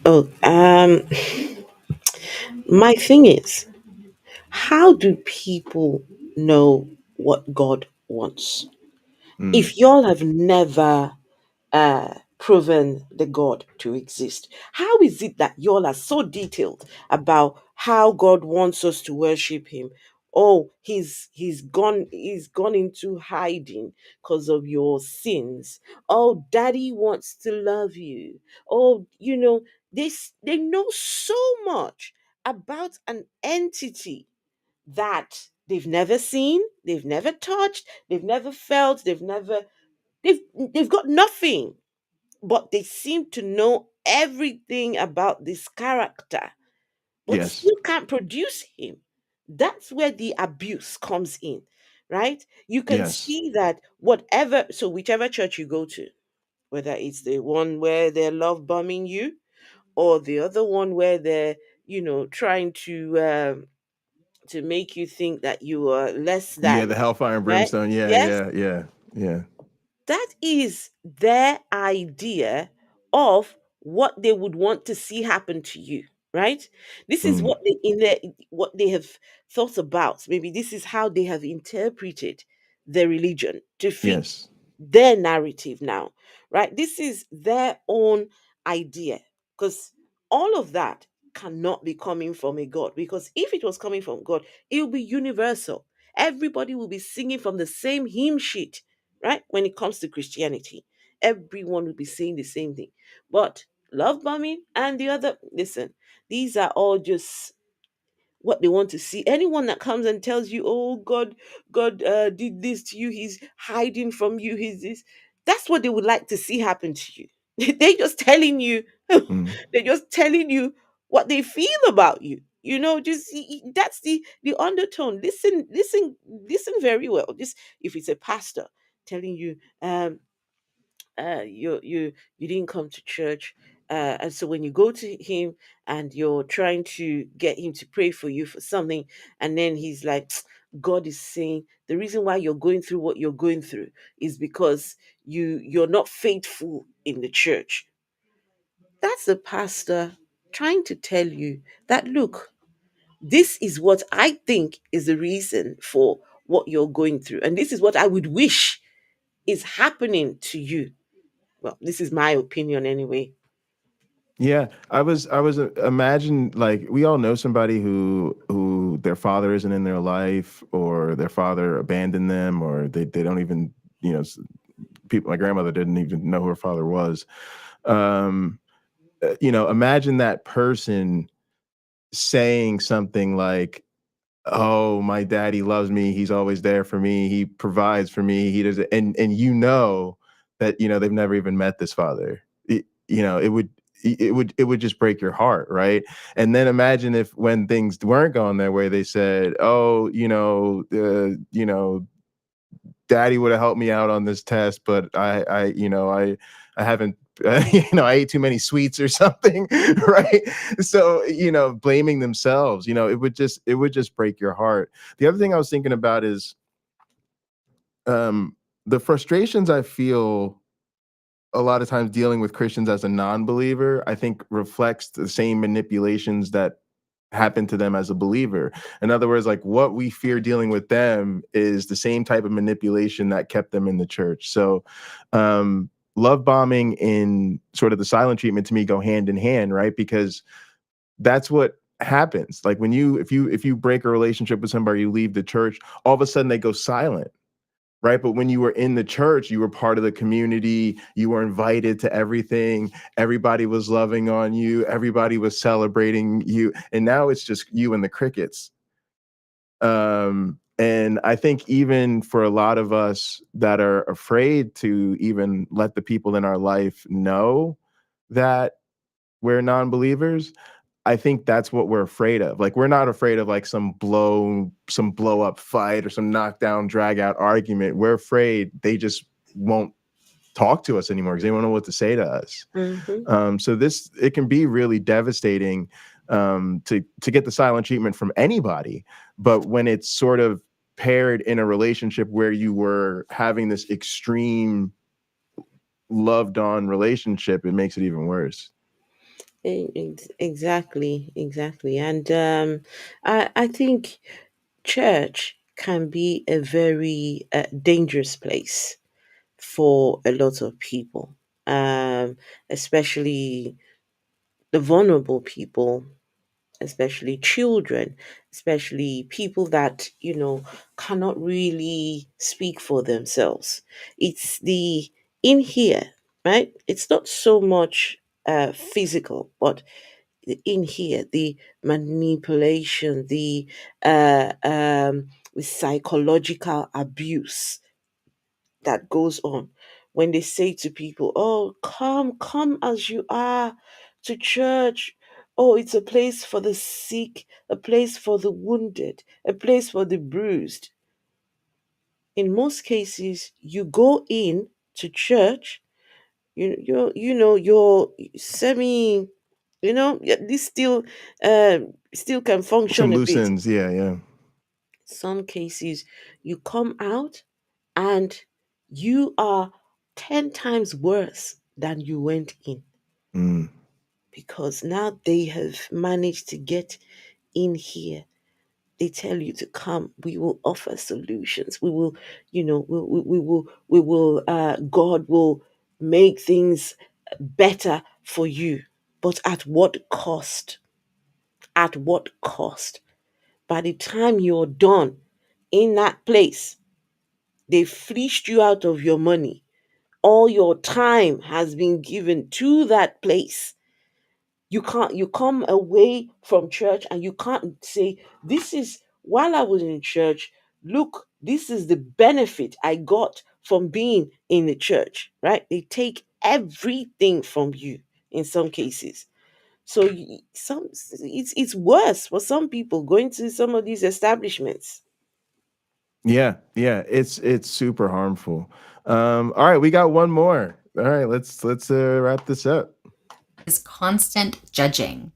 Oh, my thing is, how do people know what God wants? If y'all have never proven the God to exist, how is it that y'all are so detailed about how God wants us to worship Him? Oh, he's gone into hiding because of your sins. Oh, Daddy wants to love you. Oh, they know so much about an entity that they've never seen, they've never touched, they've never felt, they've got nothing, but they seem to know everything about this character, but Yes, still can't produce him. That's where the abuse comes in, right? You can yes, see that whichever church you go to, whether it's the one where they're love bombing you or the other one where they're, trying to make you think that you are less yeah. than, The hellfire and right? brimstone. Yeah, Yes, yeah, yeah, yeah. that is their idea of what they would want to see happen to you, right? This is Mm, what they have thought about. Maybe this is how they have interpreted their religion to fit yes, their narrative now, right? This is their own idea, because all of that cannot be coming from a God, because if it was coming from God, it will be universal. Everybody will be singing from the same hymn sheet, right? When it comes to Christianity, everyone will be saying the same thing. But love bombing and the other, listen, these are all just what they want to see. Anyone that comes and tells you, "Oh, God did this to you. He's hiding from you. He's this." That's what they would like to see happen to you. They're just telling you. mm, They're just telling you what they feel about you. That's the undertone. Listen very well. Just if it's a pastor telling you, you didn't come to church, and so when you go to him and you're trying to get him to pray for you for something, and then he's like, God is saying the reason why you're going through what you're going through is because you're not faithful in the church. That's the pastor trying to tell you that, look, this is what I think is the reason for what you're going through, and this is what I would wish is happening to you. Well, this is my opinion anyway. Yeah, I was imagine, like, we all know somebody who their father isn't in their life, or their father abandoned them, or they don't even, people. My grandmother didn't even know who her father was. Um, Imagine that person saying something like, "Oh, my daddy loves me. He's always there for me. He provides for me. He does," and that they've never even met this father. It would just break your heart, right? And then imagine if, when things weren't going their way, they said, "Oh, daddy would have helped me out on this test, but I haven't, I ate too many sweets or something," right? So, blaming themselves, it would just break your heart. The other thing I was thinking about is, the frustrations I feel a lot of times dealing with Christians as a non-believer, I think reflects the same manipulations that happen to them as a believer. In other words, like, what we fear dealing with them is the same type of manipulation that kept them in the church. So, love bombing and sort of the silent treatment to me go hand in hand, right? Because that's what happens. Like, if you break a relationship with somebody, you leave the church, all of a sudden they go silent. Right. But when you were in the church, you were part of the community. You were invited to everything. Everybody was loving on you. Everybody was celebrating you. And now it's just you and the crickets. And I think even for a lot of us that are afraid to even let the people in our life know that we're non-believers, I think that's what we're afraid of. Like, we're not afraid of, like, some blow up fight or some knockdown drag out argument. We're afraid they just won't talk to us anymore because they don't know what to say to us. So it can be really devastating, to get the silent treatment from anybody. But when it's sort of paired in a relationship where you were having this extreme loved on relationship, it makes it even worse. Exactly. And I think church can be a very dangerous place for a lot of people, especially the vulnerable people, especially children, especially people that, cannot really speak for themselves. It's the in here, right? It's not so much physical, but in here, the manipulation, the psychological abuse that goes on when they say to people, "Oh, come as you are to church. Oh, it's a place for the sick, a place for the wounded, a place for the bruised." In most cases, you go in to church, you're semi, this still can function Some a loose bit. ends. Yeah, yeah. Some cases, you come out and you are 10 times worse than you went in, Mm. because now they have managed to get in here. They tell you to come. We will offer solutions. We will, God will make things better for you. But at what cost? At what cost? By the time you're done in that place, they fleeced you out of your money. All your time has been given to that place. You come away from church and you can't say, "This is while I was in church, look, this is the benefit I got from being in the church," right? They take everything from you in some cases. So it's worse for some people going to some of these establishments. Yeah, yeah, it's super harmful. All right, we got one more. All right, let's wrap this up. Is constant judging.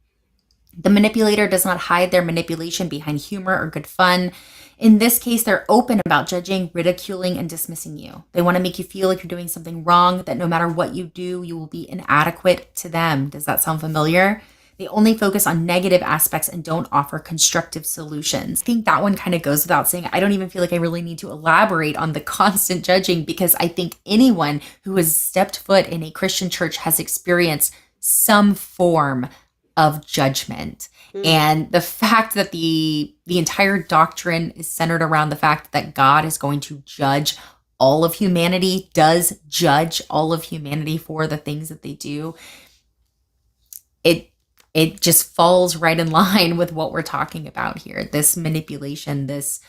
The manipulator does not hide their manipulation behind humor or good fun. In this case, they're open about judging, ridiculing, and dismissing you. They want to make you feel like you're doing something wrong, that no matter what you do, you will be inadequate to them. Does that sound familiar? They only focus on negative aspects and don't offer constructive solutions. I think that one kind of goes without saying. I don't even feel like I really need to elaborate on the constant judging, because I think anyone who has stepped foot in a Christian church has experienced some form of judgment. And the fact that the entire doctrine is centered around the fact that God is going to judge all of humanity, does judge all of humanity for the things that they do, it just falls right in line with what we're talking about here. This manipulation, this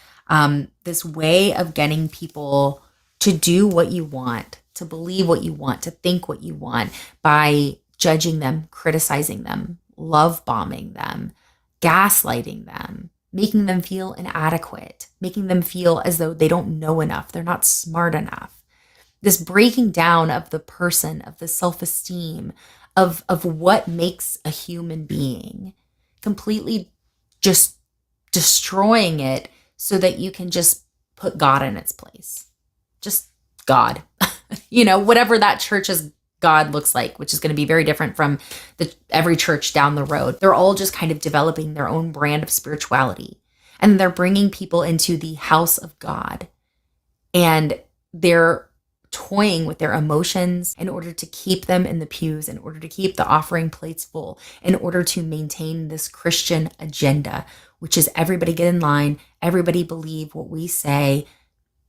way of getting people to do what you want, to believe what you want, to think what you want, by judging them, criticizing them, love bombing them, gaslighting them, making them feel inadequate, making them feel as though they don't know enough, they're not smart enough. This breaking down of the person, of the self-esteem, of what makes a human being, completely just destroying it so that you can just put God in its place. Just God. Whatever that church's God looks like, which is going to be very different from every church down the road. They're all just kind of developing their own brand of spirituality. And they're bringing people into the house of God. And they're toying with their emotions in order to keep them in the pews, in order to keep the offering plates full, in order to maintain this Christian agenda, which is everybody get in line, everybody believe what we say.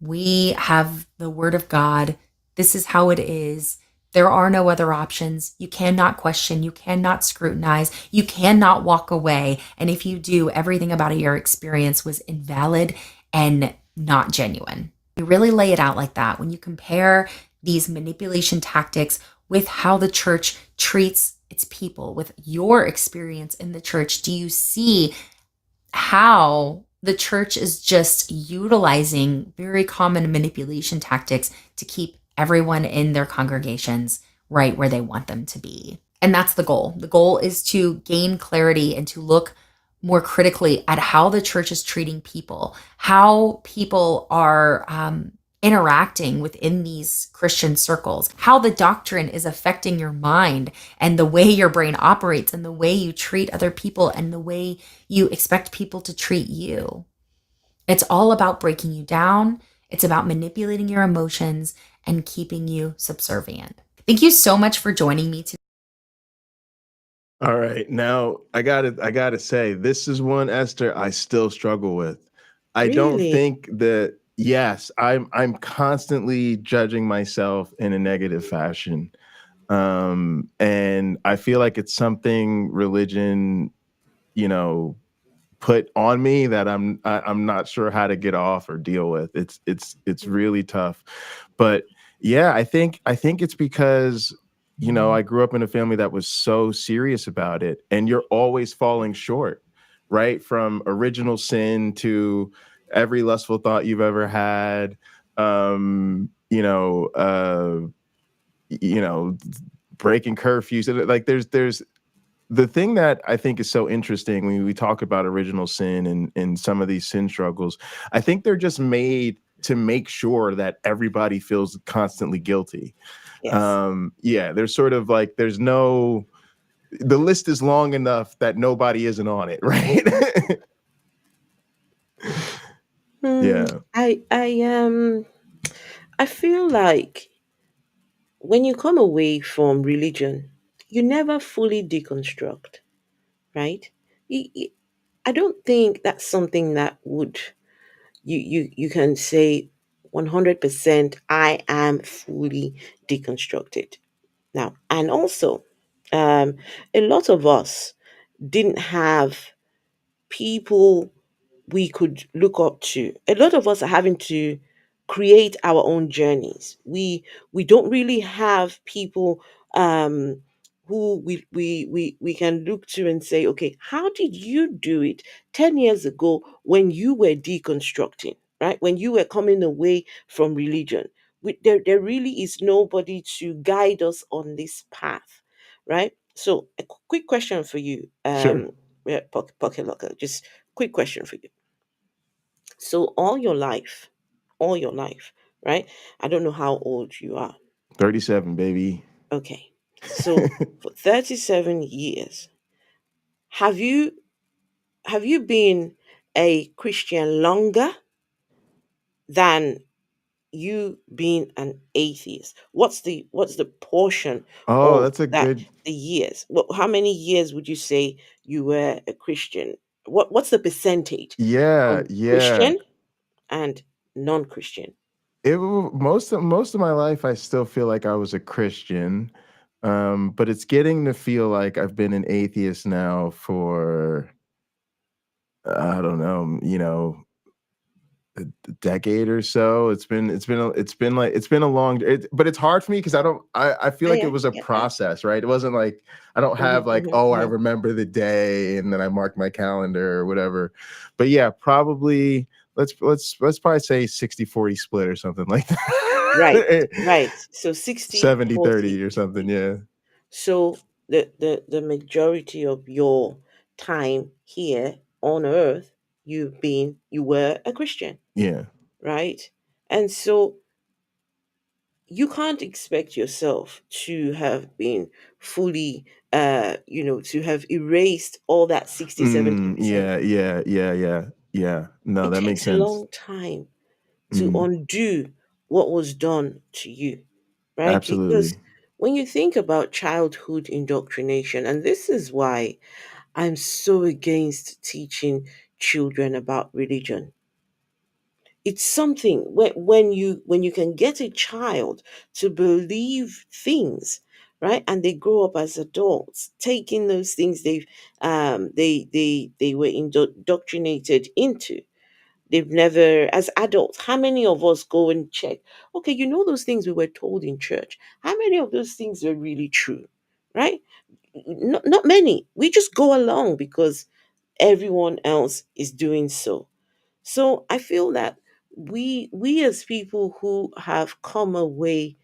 We have the word of God. This is how it is. There are no other options. You cannot question. You cannot scrutinize. You cannot walk away. And if you do, everything about your experience was invalid and not genuine. You really lay it out like that. When you compare these manipulation tactics with how the church treats its people, with your experience in the church, do you see how the church is just utilizing very common manipulation tactics to keep everyone in their congregations right where they want them to be? And that's the goal. The goal is to gain clarity and to look more critically at how the church is treating people, how people are interacting within these Christian circles, how the doctrine is affecting your mind and the way your brain operates and the way you treat other people and the way you expect people to treat you. It's all about breaking you down. It's about manipulating your emotions and keeping you subservient. Thank you so much for joining me today. All right. Now I gotta say, this is one, Esther, I still struggle with. I don't Really? think that, yes, I'm constantly judging myself in a negative fashion. And I feel like it's something religion, put on me that I'm not sure how to get off or deal with. It's really tough. But yeah, I think it's because I grew up in a family that was so serious about it, and you're always falling short, right? From original sin to every lustful thought you've ever had, breaking curfews. Like there's the thing that I think is so interesting when we talk about original sin and some of these sin struggles. I think they're just made to make sure that everybody feels constantly guilty. Yes. There's sort of like, the list is long enough that nobody isn't on it, right? Yeah. I feel like when you come away from religion, you never fully deconstruct, right? You, I don't think that's something that would you can say 100% I am fully deconstructed. Now, and also, a lot of us didn't have people we could look up to. A lot of us are having to create our own journeys. We don't really have people who we can look to and say, okay, how did you do it 10 years ago when you were deconstructing, right? When you were coming away from religion. There really is nobody to guide us on this path, right? So a quick question for you, Sure. Pocket Locker, just quick question for you. So all your life, right? I don't know how old you are. 37, baby. Okay. So for 37 years, have you been a Christian longer than you being an atheist, what's the portion Oh, of that's a that, good. the years? How many years would you say you were a Christian? What's the percentage Yeah, from yeah. Christian and non-Christian? Most of my life, I still feel like I was a Christian, but it's getting to feel like I've been an atheist now for I don't know, a decade or so. It's been a long. But it's hard for me because I feel Oh like it yeah, was a get that. process, right? It wasn't like I don't have like, oh, I remember the day and then I mark my calendar or whatever. But yeah, probably let's probably say 60-40 split or something like Right, that. right. So 60, 70-30 40, or something. 60. Yeah. So the majority of your time here on earth, you were a Christian, Yeah. right? And so you can't expect yourself to have been fully to have erased all that 60-70%. Yeah, yeah, yeah, yeah, yeah. No, It that makes takes a sense. long time to Mm, undo what was done to you, right? Because absolutely. when you think about childhood indoctrination, and this is why I'm so against teaching children about religion. It's something when you can get a child to believe things, right, and they grow up as adults taking those things they were indoctrinated into. They've never, as adults, how many of us go and check, okay, those things we were told in church, how many of those things were really true, right? Not many. We just go along because everyone else is doing so. So I feel that we as people who have come away,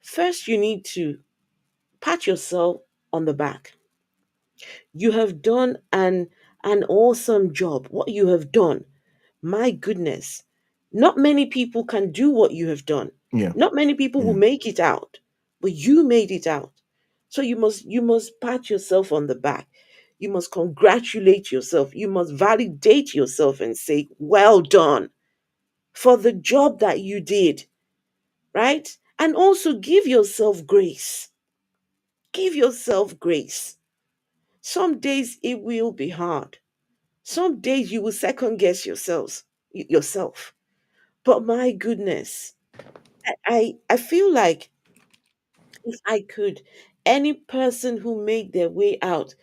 first you need to pat yourself on the back. You have done an awesome job. What you have done, my goodness. Not many people can do what you have done. Yeah, Not many people will yeah. make it out, but you made it out. So you must pat yourself on the back. You must congratulate yourself. You must validate yourself and say, "Well done for the job that you did," right? And also give yourself grace. Give yourself grace. Some days it will be hard. Some days you will second guess yourself. But my goodness, I feel like if I could, any person who made their way out,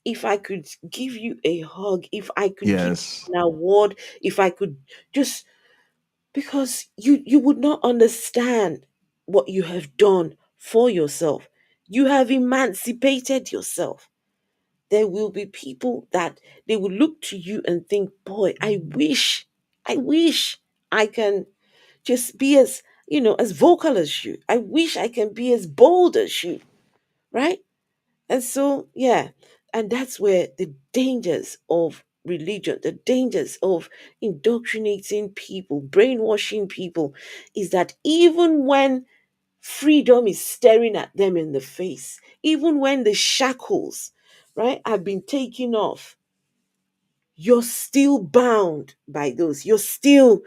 if I could give you a hug, if I could give Yes. you an award, if I could just, because you would not understand what you have done for yourself. You have emancipated yourself. There will be people that they will look to you and think, boy, I wish I can just be as vocal as you. I wish I can be as bold as you, right? And so, yeah, and that's where the dangers of religion, the dangers of indoctrinating people, brainwashing people, is that even when freedom is staring at them in the face, even when the shackles, right, have been taken off, you're still bound by those. You still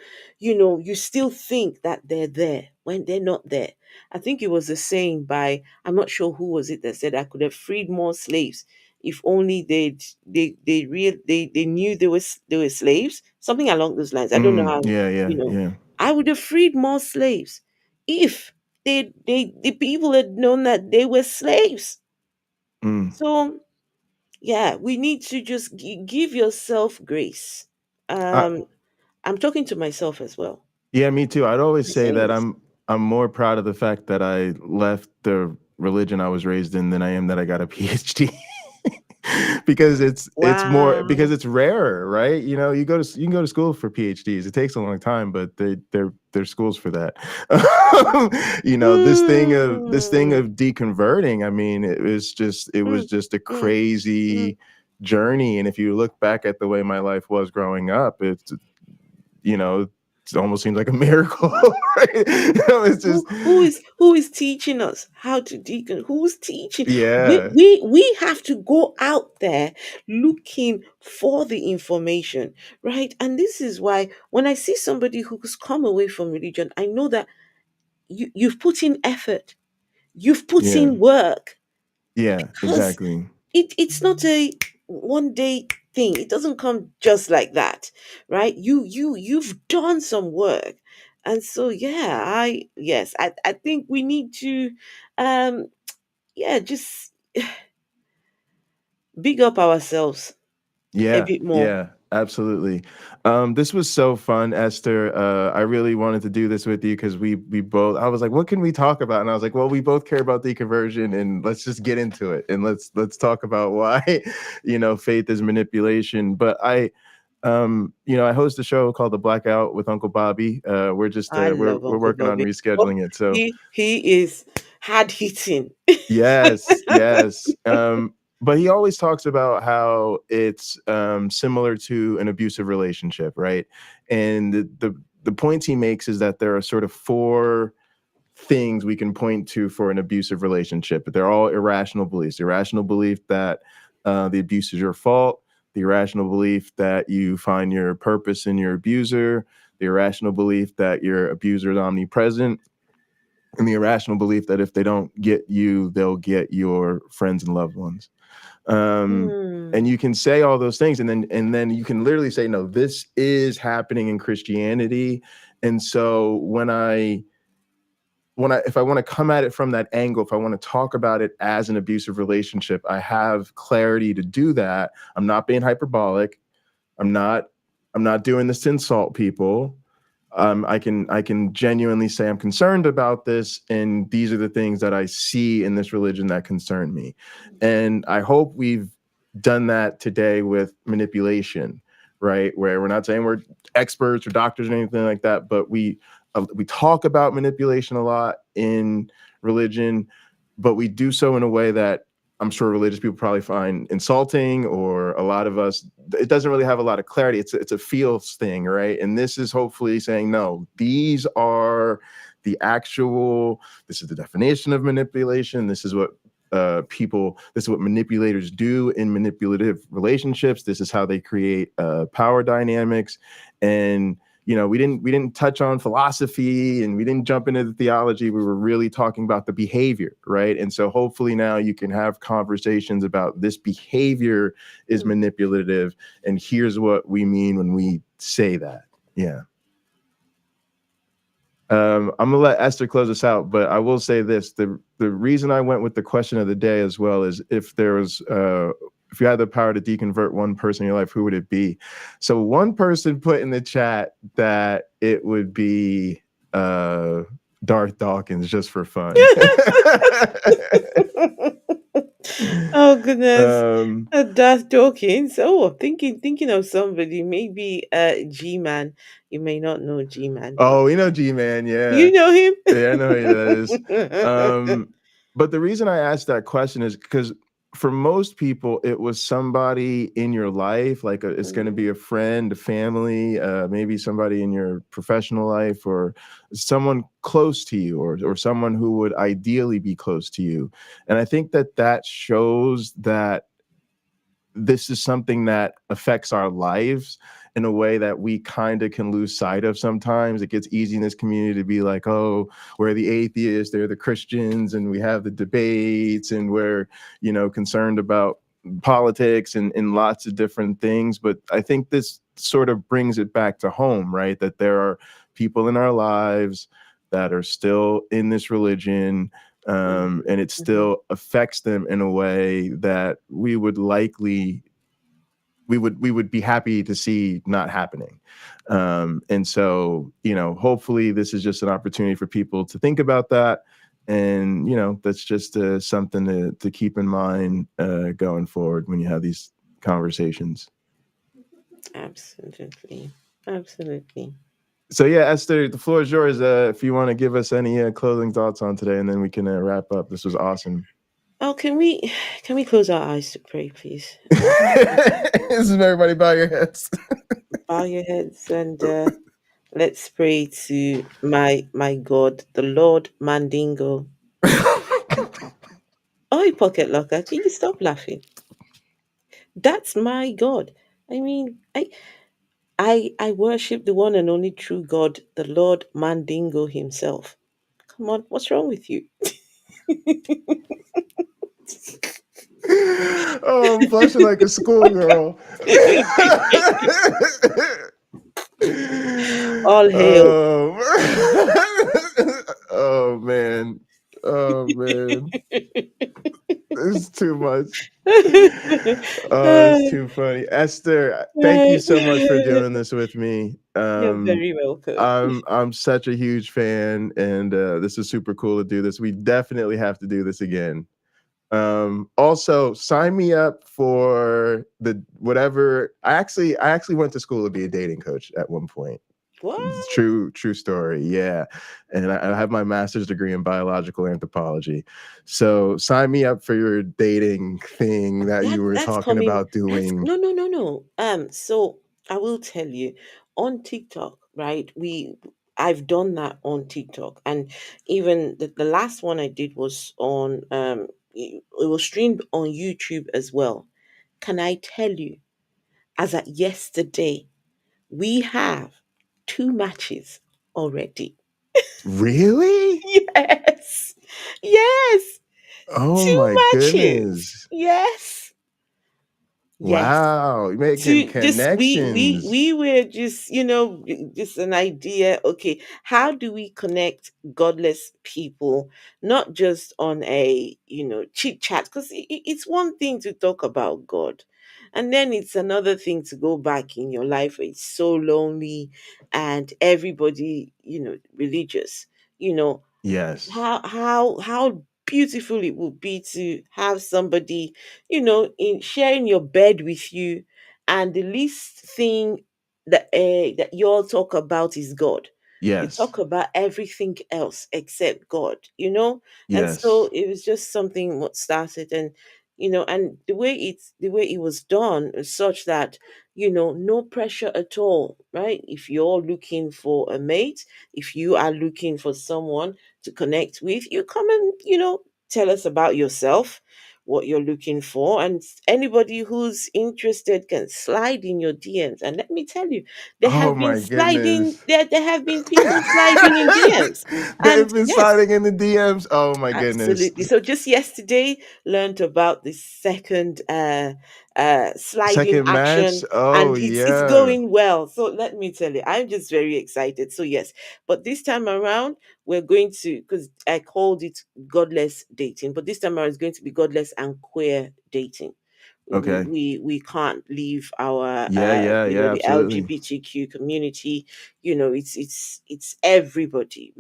think that they're there when they're not there. I think it was a saying by, I'm not sure who was it that said, I could have freed more slaves if only they knew they were slaves, something along those lines. I don't know how, Yeah, yeah, you know. yeah. I would have freed more slaves if the people had known that they were slaves. Mm. So yeah, we need to just give yourself grace. I, um I'm talking to myself as well. yeah, me too. I'd always I'm say saying that this. I'm more proud of the fact that I left the religion I was raised in than I am that I got a PhD. Because it's more Wow. because it's rarer, right? You can go to school for PhDs. It takes a long time, but there's schools for that. This thing Mm, of deconverting. I mean, it was mm, just a mm, mm. crazy journey. And if you look back at the way my life was growing up, it's you know it almost seems like a miracle. Right? It's just Who is teaching us how to deacon? Who's teaching? yeah, We have to go out there looking for the information, right? And this is why when I see somebody who's come away from religion, I know that you've put in effort, you've put yeah, in work, yeah, because exactly. it's not a one day thing. It doesn't come just like that, right? You've done some work. And so yeah, I think we need to um just big up ourselves a Yeah, bit more. yeah, absolutely. This was so fun, Esther. I really wanted to do this with you because we both. I was like, what can we talk about? And I was like, well, we both care about deconversion, and let's just get into it and let's talk about why, faith is manipulation. But I host a show called The Blackout with Uncle Bobby. We're just I we're love we're Uncle working on Bobby. Oh, rescheduling it. So he is hard hitting. yes, yes. But he always talks about how it's similar to an abusive relationship, right? And the points he makes is that there are sort of four things we can point to for an abusive relationship, but they're all irrational beliefs. Irrational belief that the abuse is your fault, the irrational belief that you find your purpose in your abuser, the irrational belief that your abuser is omnipresent, and the irrational belief that if they don't get you, they'll get your friends and loved ones. And Hmm. you can say all those things, and then you can literally say, no, this is happening in Christianity. And so if I want to come at it from that angle, if I want to talk about it as an abusive relationship, I have clarity to do that. I'm not being hyperbolic. I'm not doing this to insult people. I can genuinely say I'm concerned about this, and these are the things that I see in this religion that concern me. And I hope we've done that today with manipulation, right? Where we're not saying we're experts or doctors or anything like that, but we talk about manipulation a lot in religion, but we do so in a way that I'm sure religious people probably find insulting, or a lot of us, it doesn't really have a lot of clarity. It's a feels thing, right? And this is hopefully saying, no, these are this is the definition of manipulation. This is what this is what manipulators do in manipulative relationships. This is how they create power dynamics. And we didn't touch on philosophy, and we didn't jump into the theology. We were really talking about the behavior, right? And so hopefully now you can have conversations about this behavior is manipulative, and here's what we mean when we say that. Yeah. I'm gonna let Esther close us out, but I will say this: the reason I went with the question of the day as well is if you had the power to deconvert one person in your life, who would it be? So one person put in the chat that it would be Darth Dawkins, just for fun. Oh goodness. Darth Dawkins. Oh, thinking of somebody. Maybe G-Man. You may not know G-Man, but Oh, we know G-Man, yeah. you know him. Yeah, I know who that is. But the reason I asked that question is because for most people, it was somebody in your life, like it's going to be a friend, a family, maybe somebody in your professional life, or someone close to you, or someone who would ideally be close to you. And I think that shows that this is something that affects our lives in a way that we kind of can lose sight of sometimes. It gets easy in this community to be like, oh, we're the atheists, they're the Christians, and we have the debates, and we're, concerned about politics and lots of different things. But I think this sort of brings it back to home, right? That there are people in our lives that are still in this religion, and it still affects them in a way that we would be happy to see not happening. And so, hopefully this is just an opportunity for people to think about that. And, that's just something to keep in mind going forward when you have these conversations. Absolutely. Absolutely. So yeah, Esther, the floor is yours. If you want to give us any closing thoughts on today, and then we can wrap up. This was awesome. Oh, can we close our eyes to pray, please? This is everybody bow your heads. Bow your heads and Let's pray to my God, the Lord Mandingo. Oh, pocket locker, can you stop laughing? That's my God. I mean, I worship the one and only true God, the Lord Mandingo himself. Come on, what's wrong with you? Oh, I'm blushing like a schoolgirl. All hail. Oh man. Oh man. It's too much. Oh, it's too funny. Esther, thank you so much for doing this with me. You're very welcome. I'm such a huge fan, and this is super cool to do this. We definitely have to do this again. Also, sign me up for the whatever. I actually went to school to be a dating coach at one point. What? True story. Yeah. And I have my master's degree in biological anthropology. So sign me up for your dating thing that you were That's talking coming. about doing. No. So I will tell you on TikTok, right? I've done that on TikTok, and even the last one I did was on it was streamed on YouTube as well. Can I tell you, as at yesterday, we have 2 matches already. Really? Yes, yes, Oh two my matches. goodness. Yes, yes. Wow. You're making To just connections. we were just, just an idea. Okay, how do we connect godless people, not just on a chit chat? Because it's one thing to talk about God, and then it's another thing to go back in your life where it's so lonely and everybody religious. you know Yes. how beautiful it would be to have somebody in sharing your bed with you, and the least thing that you all talk about is God. You Yes. talk about everything else except God. And so Yes. it was just something what started, and the way it was done is such that no pressure at all, right? If you're looking for a mate, if you are looking for someone to connect with, you come and tell us about yourself, what you're looking for, and anybody who's interested can slide in your DMs. And let me tell you, there Oh have been my sliding goodness. there have been people sliding in DMs. They've And been yes, sliding in the DMs. Oh my goodness. absolutely. So just yesterday, learned about the second sliding Second match. action, Oh and it's yeah. going well. So let me tell you, I'm just very excited. So yes, but this time around, we're going to, because I called it godless dating, but this time around it's going to be godless and queer dating. we Okay. we we can't leave our Yeah, the absolutely. LGBTQ community. It's everybody.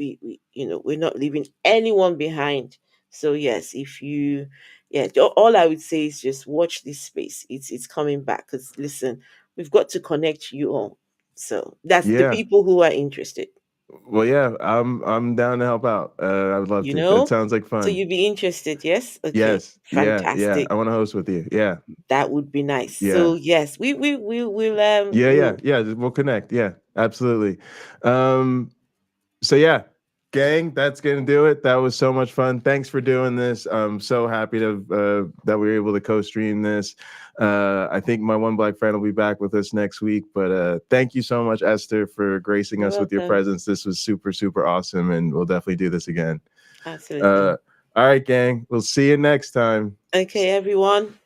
We're not leaving anyone behind. So yes, if you yeah, all I would say is just watch this space. It's coming back, because listen, we've got to connect you all. So that's the Yeah. people who are interested. Well, yeah, I'm down to help out. I would love you to. That know sounds like so fun. you'd be interested, yes? Okay, Yes. Yeah. fantastic. I want to host with you. Yeah. That would be nice. Yeah. So yes, we will Yeah. We'll connect. Yeah. Absolutely. Um, so yeah, gang, that's gonna do it. That was so much fun. Thanks for doing this. I'm so happy to that we were able to co-stream this. I think my one black friend will be back with us next week. But thank you so much, Esther, for gracing You're us with your welcome. presence. This was super awesome, and we'll definitely do this again. Absolutely. All right, gang. We'll see you next time. Okay, everyone.